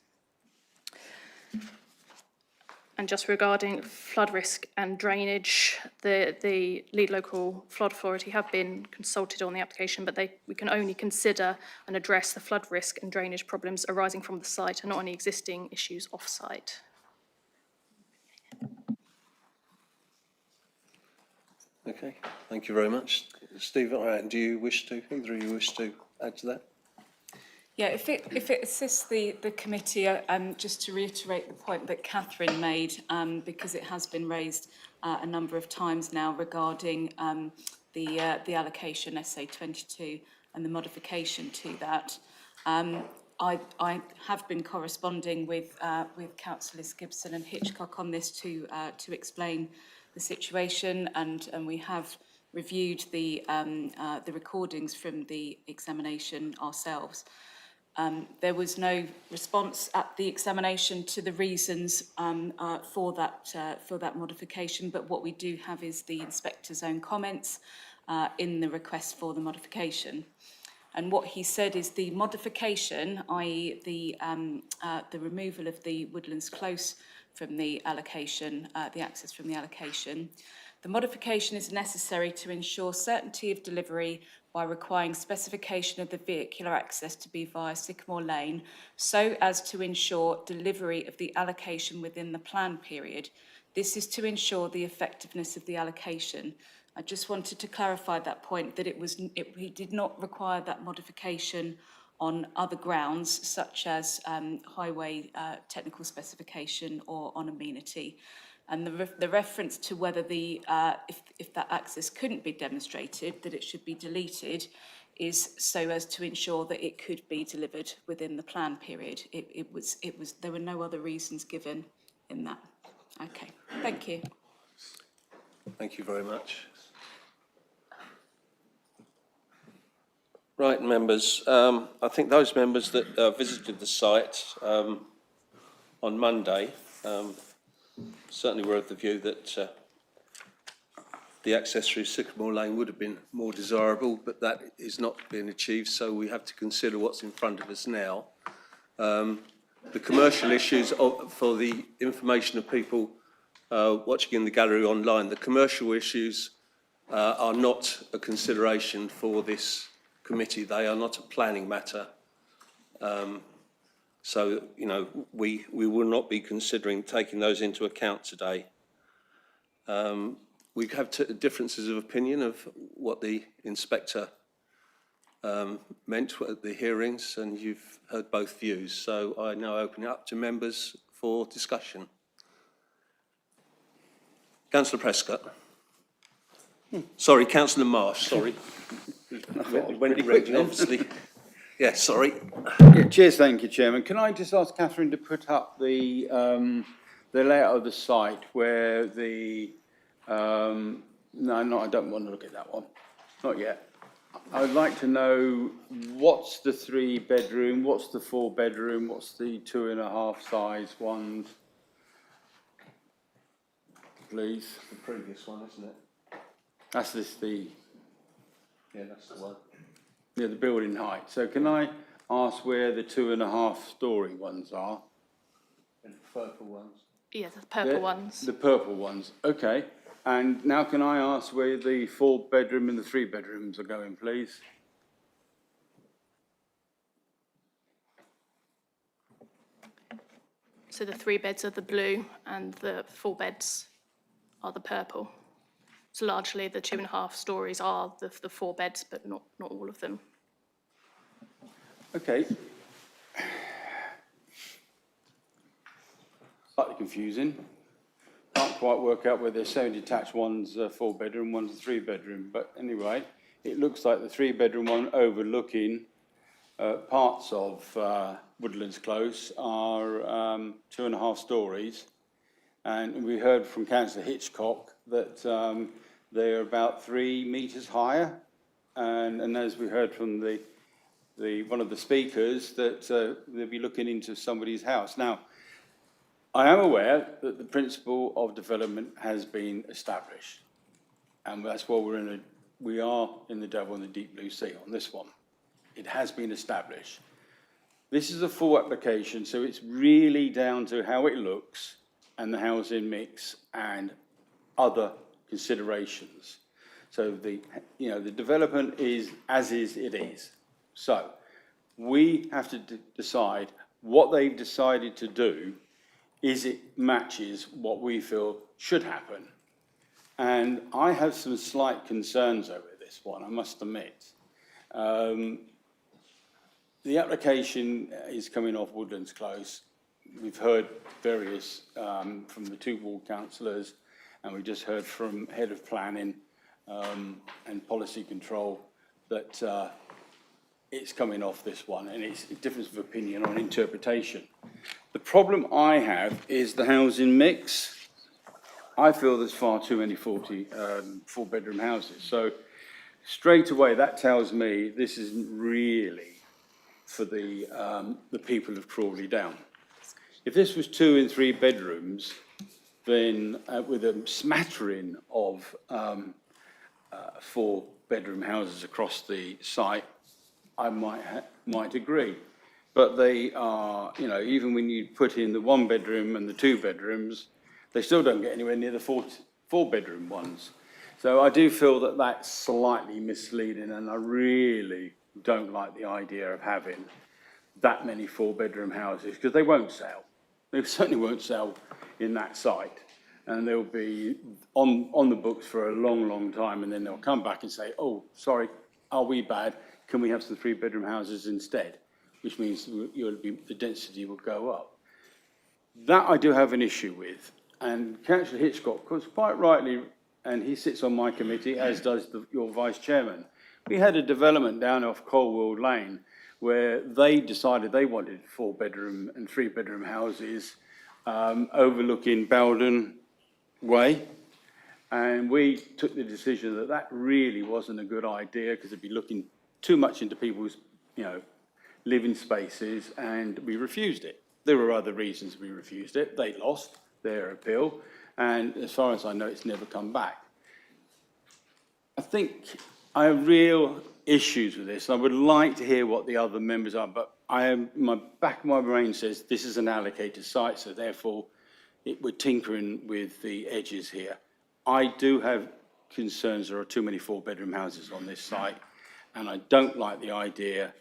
And just regarding flood risk and drainage, the lead local flood authority have been consulted on the application, but we can only consider and address the flood risk and drainage problems arising from the site and not any existing issues off-site. Okay, thank you very much. Stephen, do you wish to, either of you wish to add to that? Yeah, if it assists the committee, just to reiterate the point that Catherine made, because it has been raised a number of times now regarding the allocation SA22 and the modification to that. I have been corresponding with Councillors Gibson and Hitchcock on this to explain the situation, and we have reviewed the recordings from the examination ourselves. There was no response at the examination to the reasons for that modification, but what we do have is the inspector's own comments in the request for the modification. And what he said is the modification, i.e. the removal of the Woodlands Close from the allocation, the access from the allocation, the modification is necessary to ensure certainty of delivery by requiring specification of the vehicular access to be via Sycamore Lane, so as to ensure delivery of the allocation within the plan period. This is to ensure the effectiveness of the allocation. I just wanted to clarify that point, that we did not require that modification on other grounds, such as highway technical specification or on amenity. And the reference to whether if that access couldn't be demonstrated, that it should be deleted, is so as to ensure that it could be delivered within the plan period. There were no other reasons given in that. Okay, thank you. Thank you very much. Right, members, I think those members that visited the site on Monday certainly were of the view that the access through Sycamore Lane would have been more desirable, but that is not being achieved, so we have to consider what's in front of us now. The commercial issues, for the information of people watching in the gallery online, the commercial issues are not a consideration for this committee. They are not a planning matter. So, you know, we will not be considering taking those into account today. We have differences of opinion of what the inspector meant at the hearings, and you've heard both views. So I now open it up to members for discussion. Councillor Prescott. Sorry, Councillor Marsh, sorry. Wendy Regan, obviously. Yeah, sorry. Yeah, cheers, thank you, Chairman. Can I just ask Catherine to put up the layout of the site where the, no, I don't want to look at that one, not yet. I would like to know what's the 3-bedroom, what's the 4-bedroom, what's the 2.5 size ones, please. The previous one, isn't it? That's the... Yeah, that's the one. Yeah, the building height. So can I ask where the 2.5 storey ones are? And the purple ones. Yeah, the purple ones. The purple ones, okay. And now can I ask where the 4-bedroom and the 3-bedrooms are going, please? So the 3 beds are the blue and the 4 beds are the purple. So largely the 2.5 stories are the 4 beds, but not all of them. Okay. Slightly confusing. Can't quite work out whether they're semi-detached, one's a 4-bedroom, one's a 3-bedroom. But anyway, it looks like the 3-bedroom one overlooking parts of Woodlands Close are 2.5 stories. And we heard from Councillor Hitchcock that they're about 3 metres higher. And as we heard from one of the speakers, that they'll be looking into somebody's house. Now, I am aware that the principle of development has been established. And that's why we are in the devil in the deep blue sea on this one. It has been established. This is a full application, so it's really down to how it looks and the housing mix and other considerations. So the development is as is it is. So we have to decide what they've decided to do, is it matches what we feel should happen. And I have some slight concerns over this one, I must admit. The application is coming off Woodlands Close. We've heard various from the 2 ward councillors, and we just heard from Head of Planning and Policy Control that it's coming off this one, and it's a difference of opinion on interpretation. The problem I have is the housing mix. I feel there's far too many 4-bedroom houses. So straight away, that tells me this isn't really for the people of Crawley Down. If this was 2 and 3 bedrooms, then with a smattering of 4-bedroom houses across the site, I might agree. But they are, even when you put in the 1-bedroom and the 2 bedrooms, they still don't get anywhere near the 4-bedroom ones. So I do feel that that's slightly misleading, and I really don't like the idea of having that many 4-bedroom houses, because they won't sell. They certainly won't sell in that site. And they'll be on the books for a long, long time, and then they'll come back and say, oh, sorry, are we bad? Can we have some 3-bedroom houses instead? Which means the density will go up. That I do have an issue with. And Councillor Hitchcock, because quite rightly, and he sits on my committee, as does your Vice Chairman, we had a development down off Colwell Lane where they decided they wanted 4-bedroom and 3-bedroom houses overlooking Bowden Way. And we took the decision that that really wasn't a good idea, because it'd be looking too much into people's, living spaces, and we refused it. There were other reasons we refused it. They lost their appeal, and as far as I know, it's never come back. I think I have real issues with this. I would like to hear what the other members are, but my back of my brain says this is an allocated site, so therefore we're tinkering with the edges here. I do have concerns there are too many 4-bedroom houses on this site, and I don't like the idea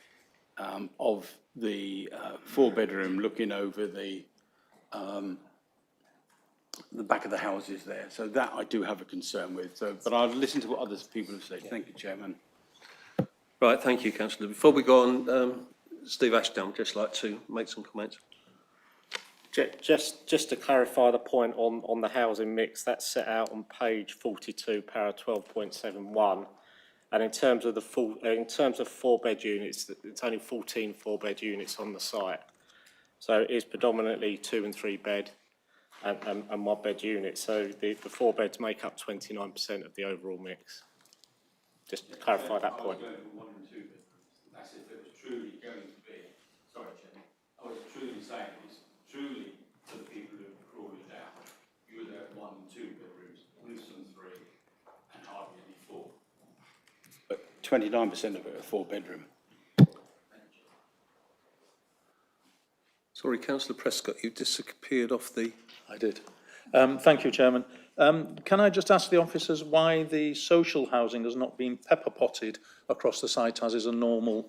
of the 4-bedroom looking over the back of the houses there. So that I do have a concern with. But I'll listen to what other people have said. Thank you, Chairman. Right, thank you, Councillor. Before we go on, Steve Ashdown would just like to make some comments. Just to clarify the point on the housing mix, that's set out on page 42, para 12.71. And in terms of 4-bed units, it's only 14 4-bed units on the site. So it is predominantly 2 and 3 bed and 1-bed units. So the 4 beds make up 29% of the overall mix. Just to clarify that point. That's if it was truly going to be. Sorry, Chairman. I was truly saying it's truly for the people who are Crawley Down. You would have 1 and 2 bedrooms, with some 3, and hardly any 4. But 29% of it are 4-bedroom. Sorry, Councillor Prescott, you disappeared off the... I did. Thank you, Chairman. Can I just ask the officers why the social housing has not been pepper-potted across the site, as is a normal,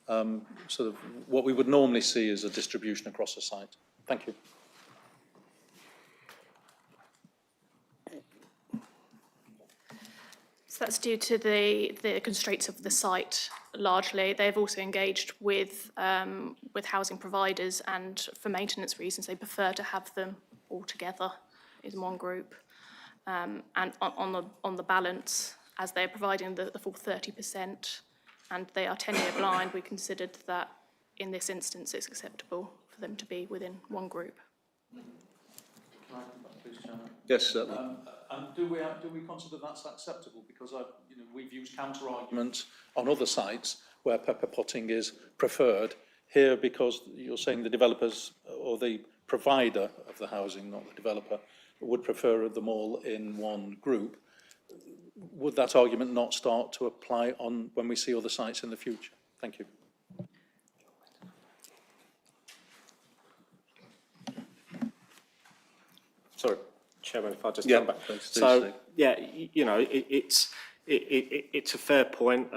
sort of, what we would normally see as a distribution across the site? Thank you. So that's due to the constraints of the site largely. They've also engaged with housing providers, and for maintenance reasons, they prefer to have them all together in one group. And on the balance, as they're providing the full 30% and they are 10-year blind, we considered that in this instance it's acceptable for them to be within one group. Can I come back, please, Chairman? Yes, certainly. And do we consider that's acceptable? Because we've used counter arguments on other sites where pepper potting is preferred. Here, because you're saying the developers or the provider of the housing, not the developer, would prefer them all in one group. Would that argument not start to apply on when we see other sites in the future? Thank you. Sorry, Chairman, if I just Yeah, come back. please do, So, Steve. yeah, it's a fair point.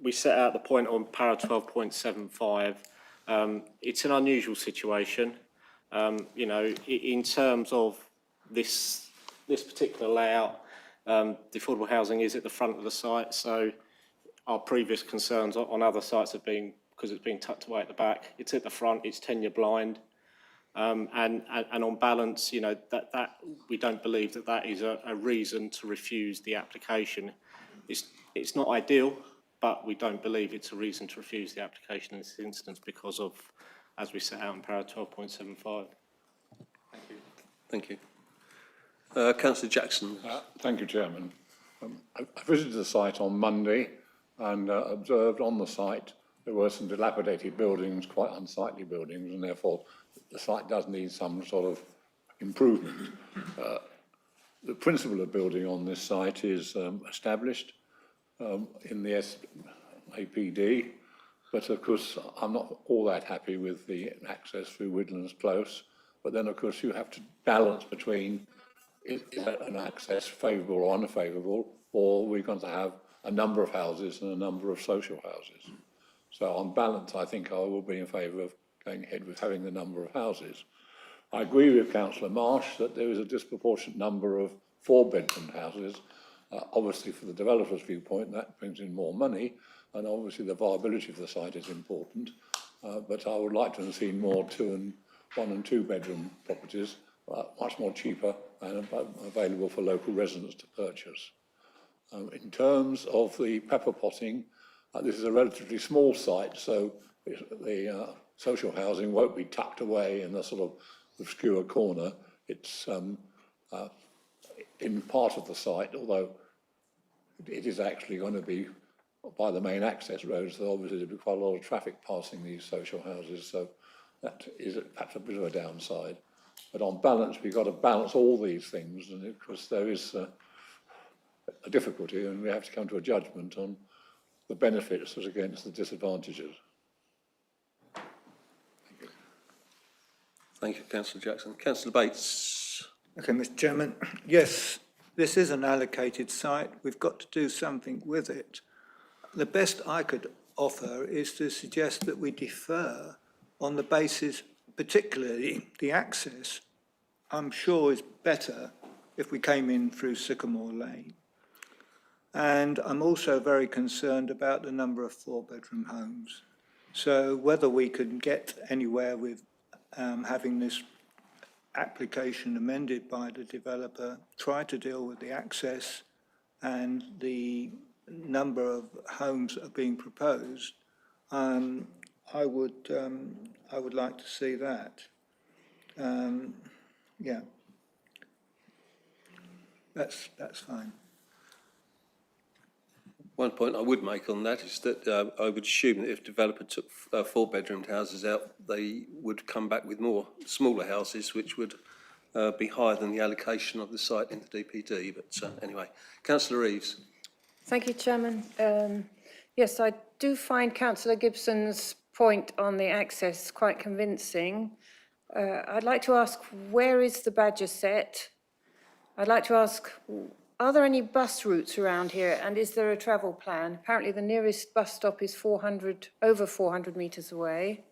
We set out the point on para 12.75. It's an unusual situation. In terms of this particular layout, the affordable housing is at the front of the site, so our previous concerns on other sites have been, because it's being tucked away at the back, it's at the front, it's tenure blind. And on balance, that we don't believe that is a reason to refuse the application. It's not ideal, but we don't believe it's a reason to refuse the application in this instance because of, as we set out in para 12.75. Thank you. Thank you. Councillor Jackson. Thank you, Chairman. I visited the site on Monday and observed on the site there were some dilapidated buildings, quite unsightly buildings, and therefore the site does need some sort of improvement. The principle of building on this site is established in the SAPD, but of course I'm not all that happy with the access through Woodlands Close. But then of course you have to balance between is that an access favourable or unfavourable, or we're going to have a number of houses and a number of social houses. So on balance, I think I will be in favour of going ahead with having the number of houses. I agree with Councillor Marsh that there is a disproportionate number of 4-bedroom houses. Obviously, for the developer's viewpoint, that brings in more money, and obviously the viability of the site is important. But I would like to have seen more 1 and 2-bedroom properties, much more cheaper and available for local residents to purchase. In terms of the pepper potting, this is a relatively small site, so the social housing won't be tucked away in a sort of obscure corner. It's in part of the site, although it is actually going to be by the main access roads, so obviously there'll be quite a lot of traffic passing these social houses, so that's a bit of a downside. But on balance, we've got to balance all these things, and of course there is a difficulty, and we have to come to a judgment on the benefits as against the disadvantages. Thank you. Thank you, Councillor Jackson. Councillor Bates. Okay, Mr. Chairman. Yes, this is an allocated site. We've got to do something with it. The best I could offer is to suggest that we defer on the basis, particularly the access, I'm sure is better if we came in through Sycamore Lane. And I'm also very concerned about the number of 4-bedroom homes. So whether we could get anywhere with having this application amended by the developer, try to deal with the access and the number of homes that are being proposed, I would like to see that. Yeah, that's fine. One point I would make on that is that I would assume that if developer took 4-bedroom houses out, they would come back with more smaller houses, which would be higher than the allocation of the site in the DPD. But anyway, Councillor Reeves. Thank you, Chairman. Yes, I do find Councillor Gibson's point on the access quite convincing. I'd like to ask, where is the Badger set? I'd like to ask, are there any bus routes around here, and is there a travel plan? Apparently the nearest bus stop is over 400 metres away.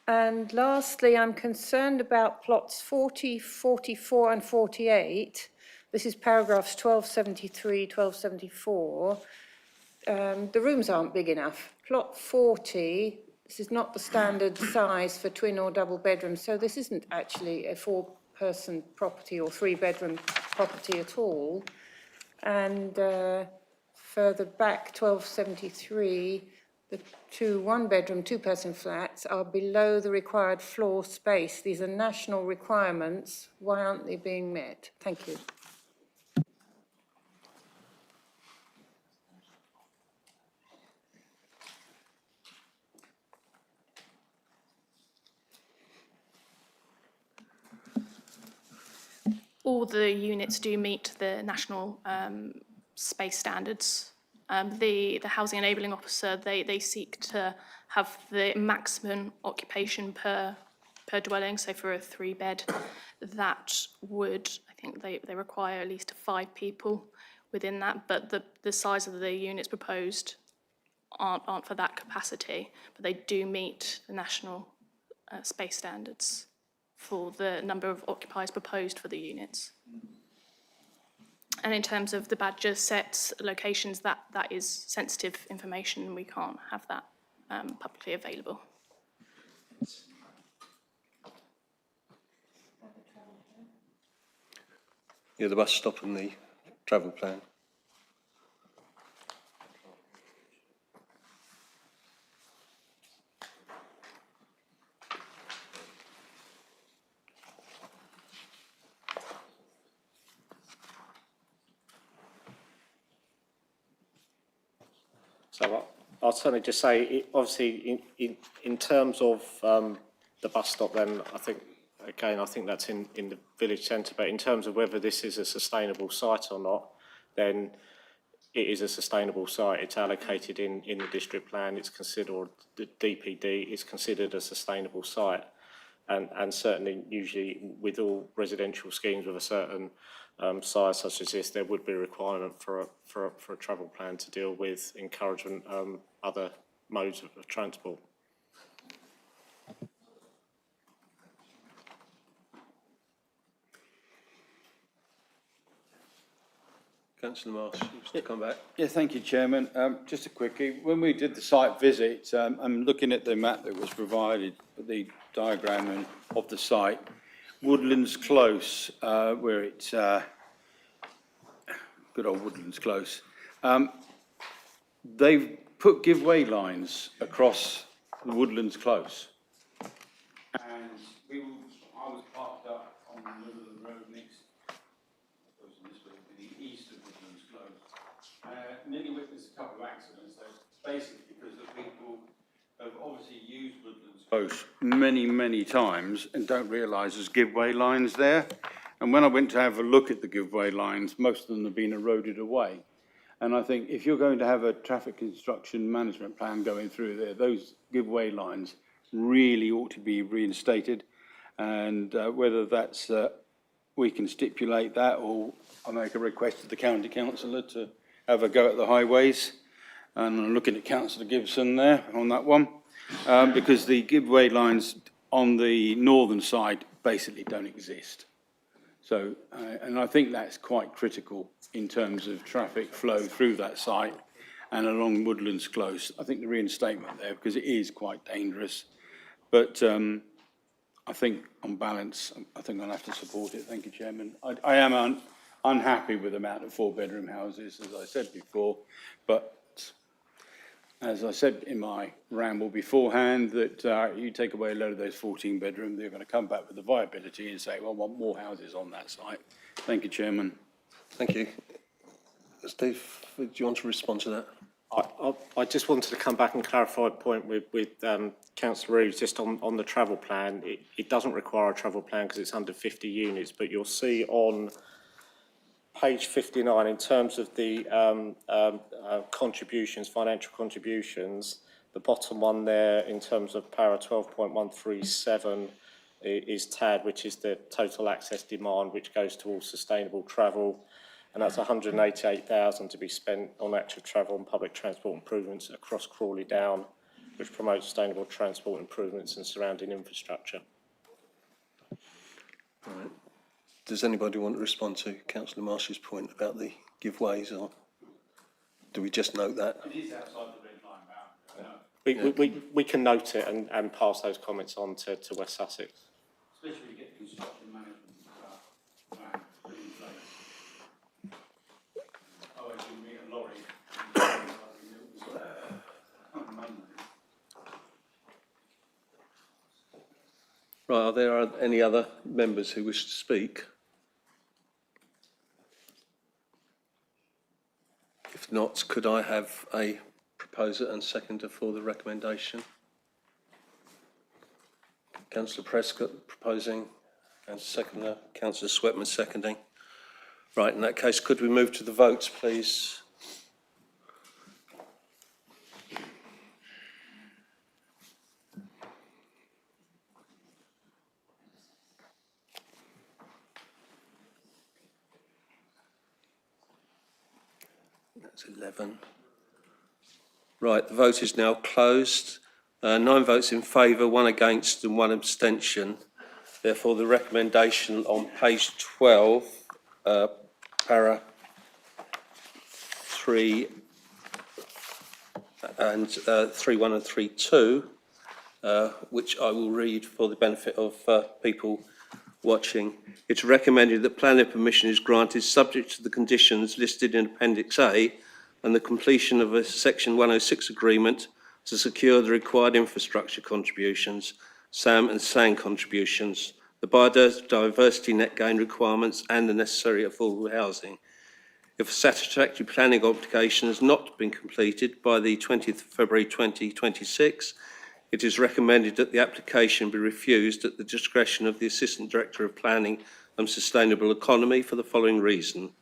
And lastly, I'm concerned about plots 40, 44 and 48. This is paragraphs 1273, 1274. The rooms aren't big enough. Plot 40, this is not the standard size for twin or double bedrooms, so this isn't actually a four-person property or three-bedroom property at all. And further back, 1273, the two one-bedroom, two-person flats are below the required floor space. These are national requirements. Why aren't they being met? Thank you. All the units do meet the national space standards. The Housing Enabling Officer, they seek to have the maximum occupation per dwelling. So for a 3-bed, that would, I think they require at least 5 people within that. But the size of the units proposed aren't for that capacity, but they do meet the national space standards for the number of occupiers proposed for the units. And in terms of the badger sets, locations, that is sensitive information. We can't have that publicly available. Yeah, the bus stop and the travel plan. So I'll certainly just say, obviously, in terms of the bus stop, then I think that's in the village centre. But in terms of whether this is a sustainable site or not, then it is a sustainable site. It's allocated in the district plan. It's considered, the DPD is considered a sustainable site. And certainly, usually, with all residential schemes with a certain size such as this, there would be a requirement for a travel plan to deal with encouragement other modes of transport. Councillor Marsh, you wish to come back? Yeah, thank you, Chairman. Just a quickie. When we did the site visit, I'm looking at the map that was provided, the diagram of the site. Woodlands Close, where it's good old Woodlands Close. They've put give-way lines across the Woodlands Close. And I was parked up on the middle of the road next, the east of Woodlands Close. Nearly witnessed a couple of accidents, basically because the people have obviously used Woodlands Close many times and don't realise there's give-way lines there. And when I went to have a look at the give-way lines, most of them have been eroded away. And I think if you're going to have a traffic construction management plan going through there, those give-way lines really ought to be reinstated. And whether that's, we can stipulate that, or I make a request to the county councillor to have a go at the highways. And I'm looking at Councillor Gibson there on that one, because the give-way lines on the northern side basically don't exist. So, and I think that's quite critical in terms of traffic flow through that site and along Woodlands Close. I think the reinstatement there, because it is quite dangerous. But I think on balance, I think I'll have to support it. Thank you, Chairman. I am unhappy with the amount of 4-bedroom houses, as I said before, but as I said in my ramble beforehand, that you take away a load of those 14-bedroom, they're going to come back with the viability and say, well, I want more houses on that site. Thank you, Chairman. Thank you. Steve, do you want to respond to that? I just wanted to come back and clarify a point with Councillor Reeves just on the travel plan. It doesn't require a travel plan because it's under 50 units, but you'll see on page 59, in terms of the contributions, financial contributions, the bottom one there in terms of para 12.137 is TAD, which is the total access demand, which goes to all sustainable travel. And that's 188,000 to be spent on active travel and public transport improvements across Crawley Down, which promotes sustainable transport improvements and surrounding infrastructure. All right. Does anybody want to respond to Councillor Marsh's point about the giveaways, or do we just note that? It is outside the red line boundary. We can note it and pass those comments on to West Sussex. Especially when you get construction management plan put in place. Oh, as you meet a lorry. On Monday. Right, are there any other members who wish to speak? If not, could I have a proposer and seconder for the recommendation? Councillor Prescott proposing and seconder, Councillor Sweatman seconding. Right, in that case, could we move to the votes, please? That's 11. Right, the vote is now closed. 9 votes in favour, 1 against and 1 abstention. Therefore, the recommendation on page 12, para 3 and 3.1 and 3.2, which I will read for the benefit of people watching. It's recommended that planning permission is granted subject to the conditions listed in Appendix A and the completion of a Section 106 agreement to secure the required infrastructure contributions, SAM and SAN contributions, the biodiversity net gain requirements and the necessary affordable housing. If a satisfactory planning obligation has not been completed by the 20th of February 2026, it is recommended that the application be refused at the discretion of the Assistant Director of Planning and Sustainable Economy for the following reason.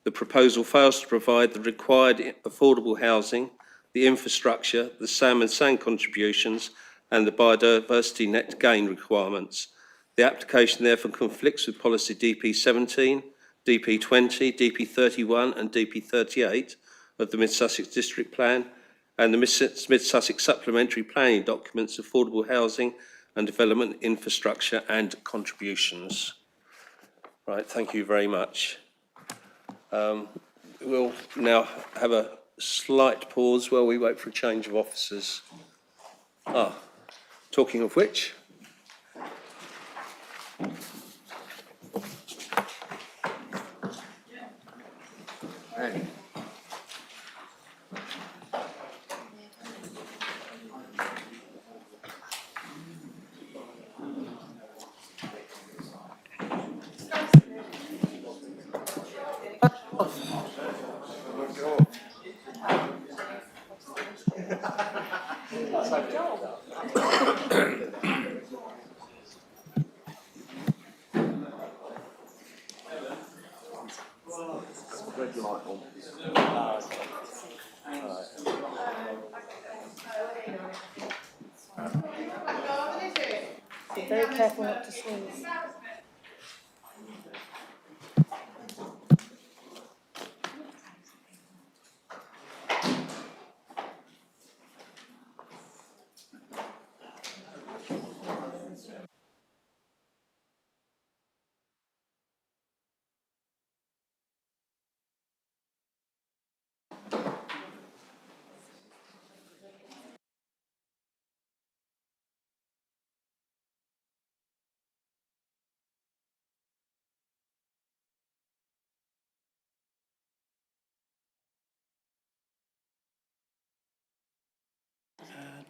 The proposal fails to provide the required affordable housing, the infrastructure, the SAM and SAN contributions and the biodiversity net gain requirements. The application therefore conflicts with policy DP 17, DP 20, DP 31 and DP 38 of the Mid-Sussex District Plan and the Mid-Sussex Supplementary Planning Documents, Affordable Housing and Development Infrastructure and Contributions. Right, thank you very much. We'll now have a slight pause while we wait for a change of officers. Talking of which. Be very careful not to sneeze.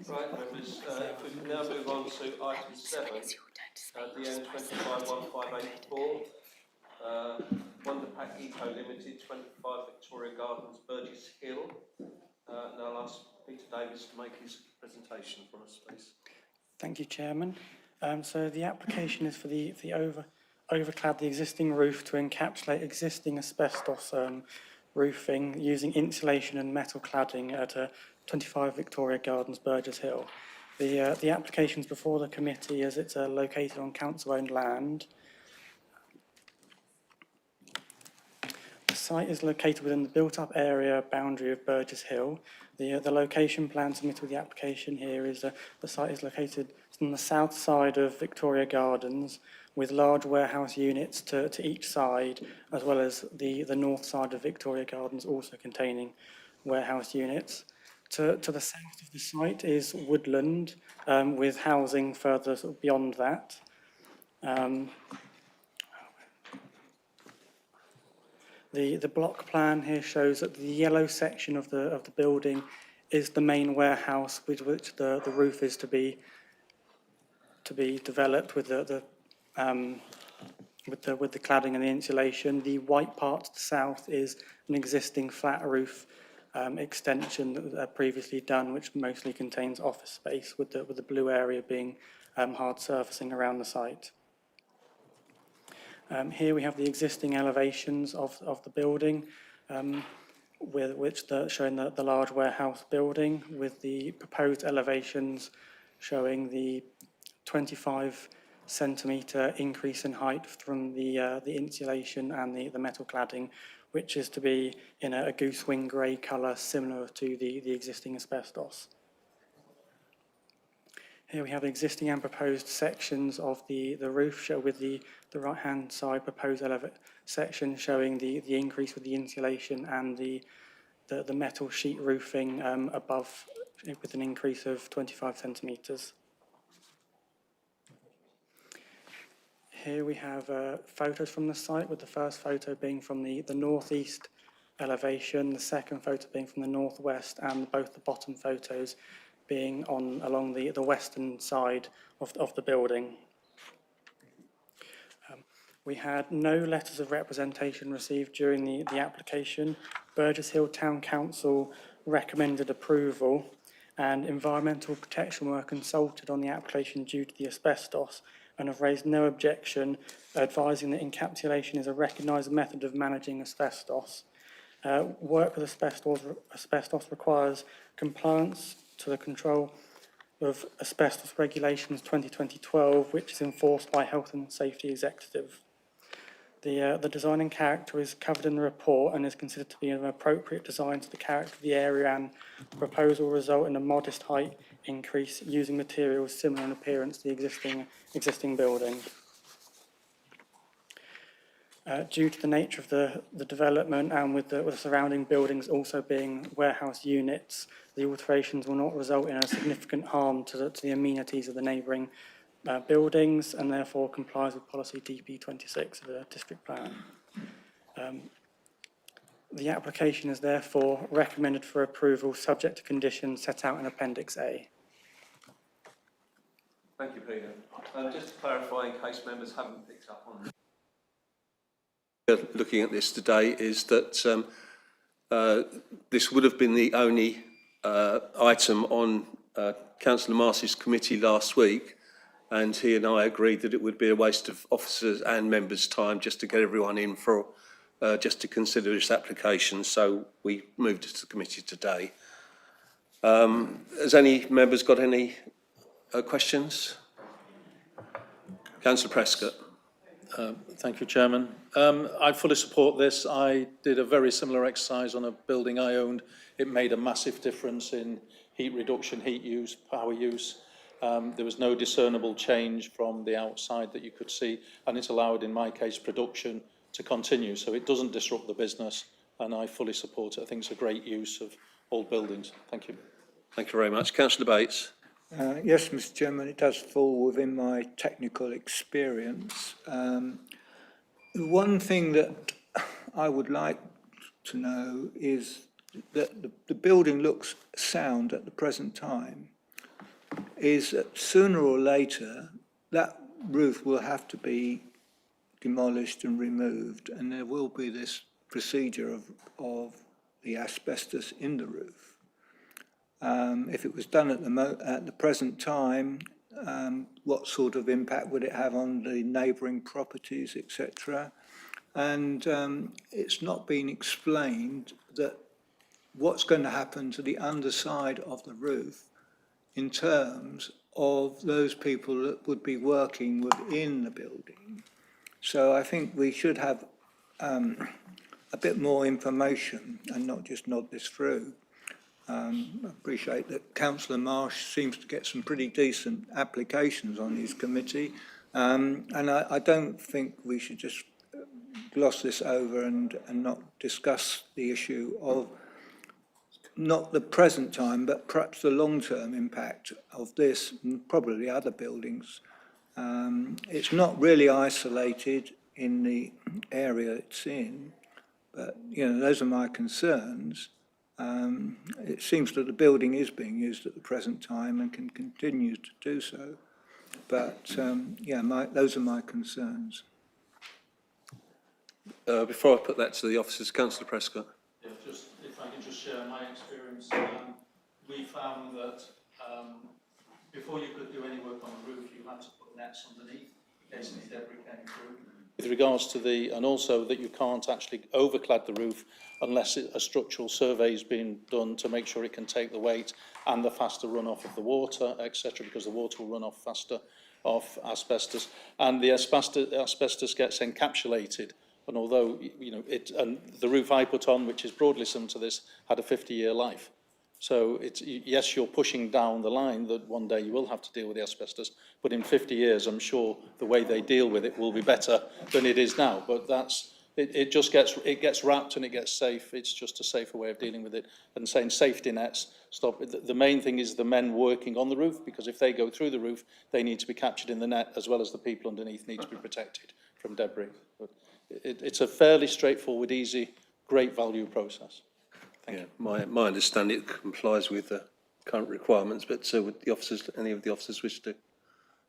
Right, members, if we can now move on to item 7, the N251584, Wonderpack Eco Limited, 25 Victoria Gardens, Burgess Hill. Now I'll ask Peter Davis to make his presentation for us, please. Thank you, Chairman. So the application is for the overclad the existing roof to encapsulate existing asbestos roofing using insulation and metal cladding at 25 Victoria Gardens, Burgess Hill. The application is before the committee as it's located on council-owned land. The site is located within the built-up area boundary of Burgess Hill. The location plan submitted with the application here is the site is located It's on the south side of Victoria Gardens, with large warehouse units to each side, as well as the north side of Victoria Gardens also containing warehouse units. To the south of the site is woodland, with housing further sort of beyond that. The block plan here shows that the yellow section of the building is the main warehouse with which the roof is to be developed with the cladding and the insulation. The white part to the south is an existing flat roof extension that was previously done, which mostly contains office space, with the blue area being hard surfacing around the site. Here we have the existing elevations of the building, showing the large warehouse building, with the proposed elevations showing the 25 centimetre increase in height from the insulation and the metal cladding, which is to be in a goose wing grey colour similar to the existing asbestos. Here we have existing and proposed sections of the roof, with the right-hand side proposed section showing the increase with the insulation and the metal sheet roofing above, with an increase of 25 centimetres. Here we have photos from the site, with the first photo being from the northeast elevation, the second photo being from the northwest, and both the bottom photos being along the western side of the building. We had no letters of representation received during the application. Burgess Hill Town Council recommended approval, and environmental protection were consulted on the application due to the asbestos and have raised no objection, advising that encapsulation is a recognised method of managing asbestos. Work with asbestos requires compliance to the Control of Asbestos Regulations 2012, which is enforced by Health and Safety Executive. The design and character is covered in the report and is considered to be an appropriate design to the character of the area, and the proposal will result in a modest height increase using materials similar in appearance to the existing building. Due to the nature of the development and with the surrounding buildings also being warehouse units, the alterations will not result in a significant harm to the amenities of the neighbouring buildings, and therefore complies with policy DP26 of the district plan. The application is therefore recommended for approval subject to conditions set out in Appendix A. Thank you, Peter. Just to clarify, in case members haven't picked up on looking at this today, is that this would have been the only item on Councillor Marcy's committee last week, and he and I agreed that it would be a waste of officers' and members' time just to get everyone in for just to consider this application, so we moved it to the committee today. Has any members got any questions? Councillor Prescott. Thank you, Chairman. I fully support this. I did a very similar exercise on a building I owned. It made a massive difference in heat reduction, heat use, power use. There was no discernible change from the outside that you could see, and it's allowed, in my case, production to continue, so it doesn't disrupt the business, and I fully support it. I think it's a great use of old buildings. Thank you. Thank you very much. Councillor Bates. Yes, Mr. Chairman, it does fall within my technical experience. One thing that I would like to know is that the building looks sound at the present time, is that sooner or later that roof will have to be demolished and removed, and there will be this procedure of the asbestos in the roof. If it was done at the present time, what sort of impact would it have on the neighbouring properties, etc.? And it's not been explained that what's going to happen to the underside of the roof in terms of those people that would be working within the building. So I think we should have a bit more information and not just nod this through. I appreciate that Councillor Marsh seems to get some pretty decent applications on his committee. And I don't think we should just gloss this over and not discuss the issue of not the present time, but perhaps the long-term impact of this and probably other buildings. It's not really isolated in the area it's in, but, you know, those are my concerns. It seems that the building is being used at the present time and can continue to do so. But, those are my concerns. Before I put that to the officers, Councillor Prescott. Yeah, just if I can just share my experience, we found that before you could do any work on the roof, you had to put nets underneath in case any debris came through. With regards to and also that you can't actually overclad the roof unless a structural survey has been done to make sure it can take the weight and the faster runoff of the water, etc., because the water will run off faster off asbestos, and the asbestos gets encapsulated. And although, you know, and the roof I put on, which is broadly similar to this, had a 50-year life. So it's, yes, you're pushing down the line that one day you will have to deal with the asbestos, but in 50 years, I'm sure the way they deal with it will be better than it is now. But it just gets wrapped and it gets safe. It's just a safer way of dealing with it. And saying safety nets, stop. The main thing is the men working on the roof, because if they go through the roof, they need to be captured in the net, as well as the people underneath need to be protected from debris. But it's a fairly straightforward, easy, great value process. Thank you. My understanding, it complies with the current requirements, but would the officers, any of the officers wish to?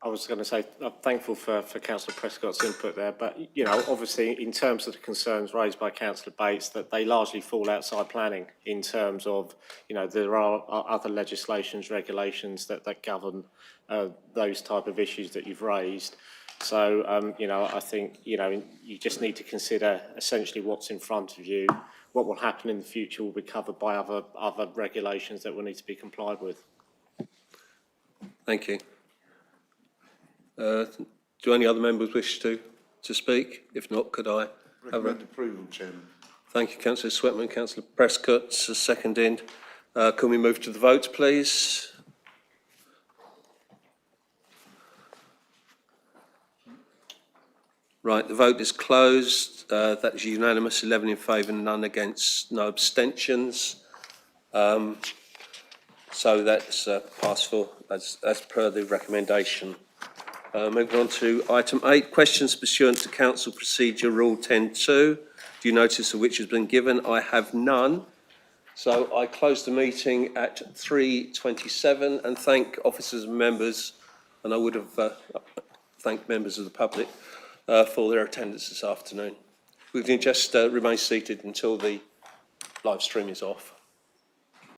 I was going to say, I'm thankful for Councillor Prescott's input there, but, you know, obviously in terms of the concerns raised by Councillor Bates, that they largely fall outside planning in terms of, you know, there are other legislations, regulations that govern those type of issues that you've raised. So, you know, I think, you know, you just need to consider essentially what's in front of you. What will happen in the future will be covered by other regulations that will need to be complied with. Thank you. Do any other members wish to speak? If not, could I recommend approval, Chairman? Thank you, Councillor Sweatman. Councillor Prescott, seconded. Can we move to the vote, please? Right, the vote is closed. That is unanimous, 11 in favour, none against, no abstentions. So that's passed for as per the recommendation. Moving on to item 8, questions pursuant to Council Procedure Rule 10.2. Due notice of which has been given. I have none. So I close the meeting at 3:27 and thank officers and members, and I would have thanked members of the public for their attendance this afternoon. We can just remain seated until the live stream is off.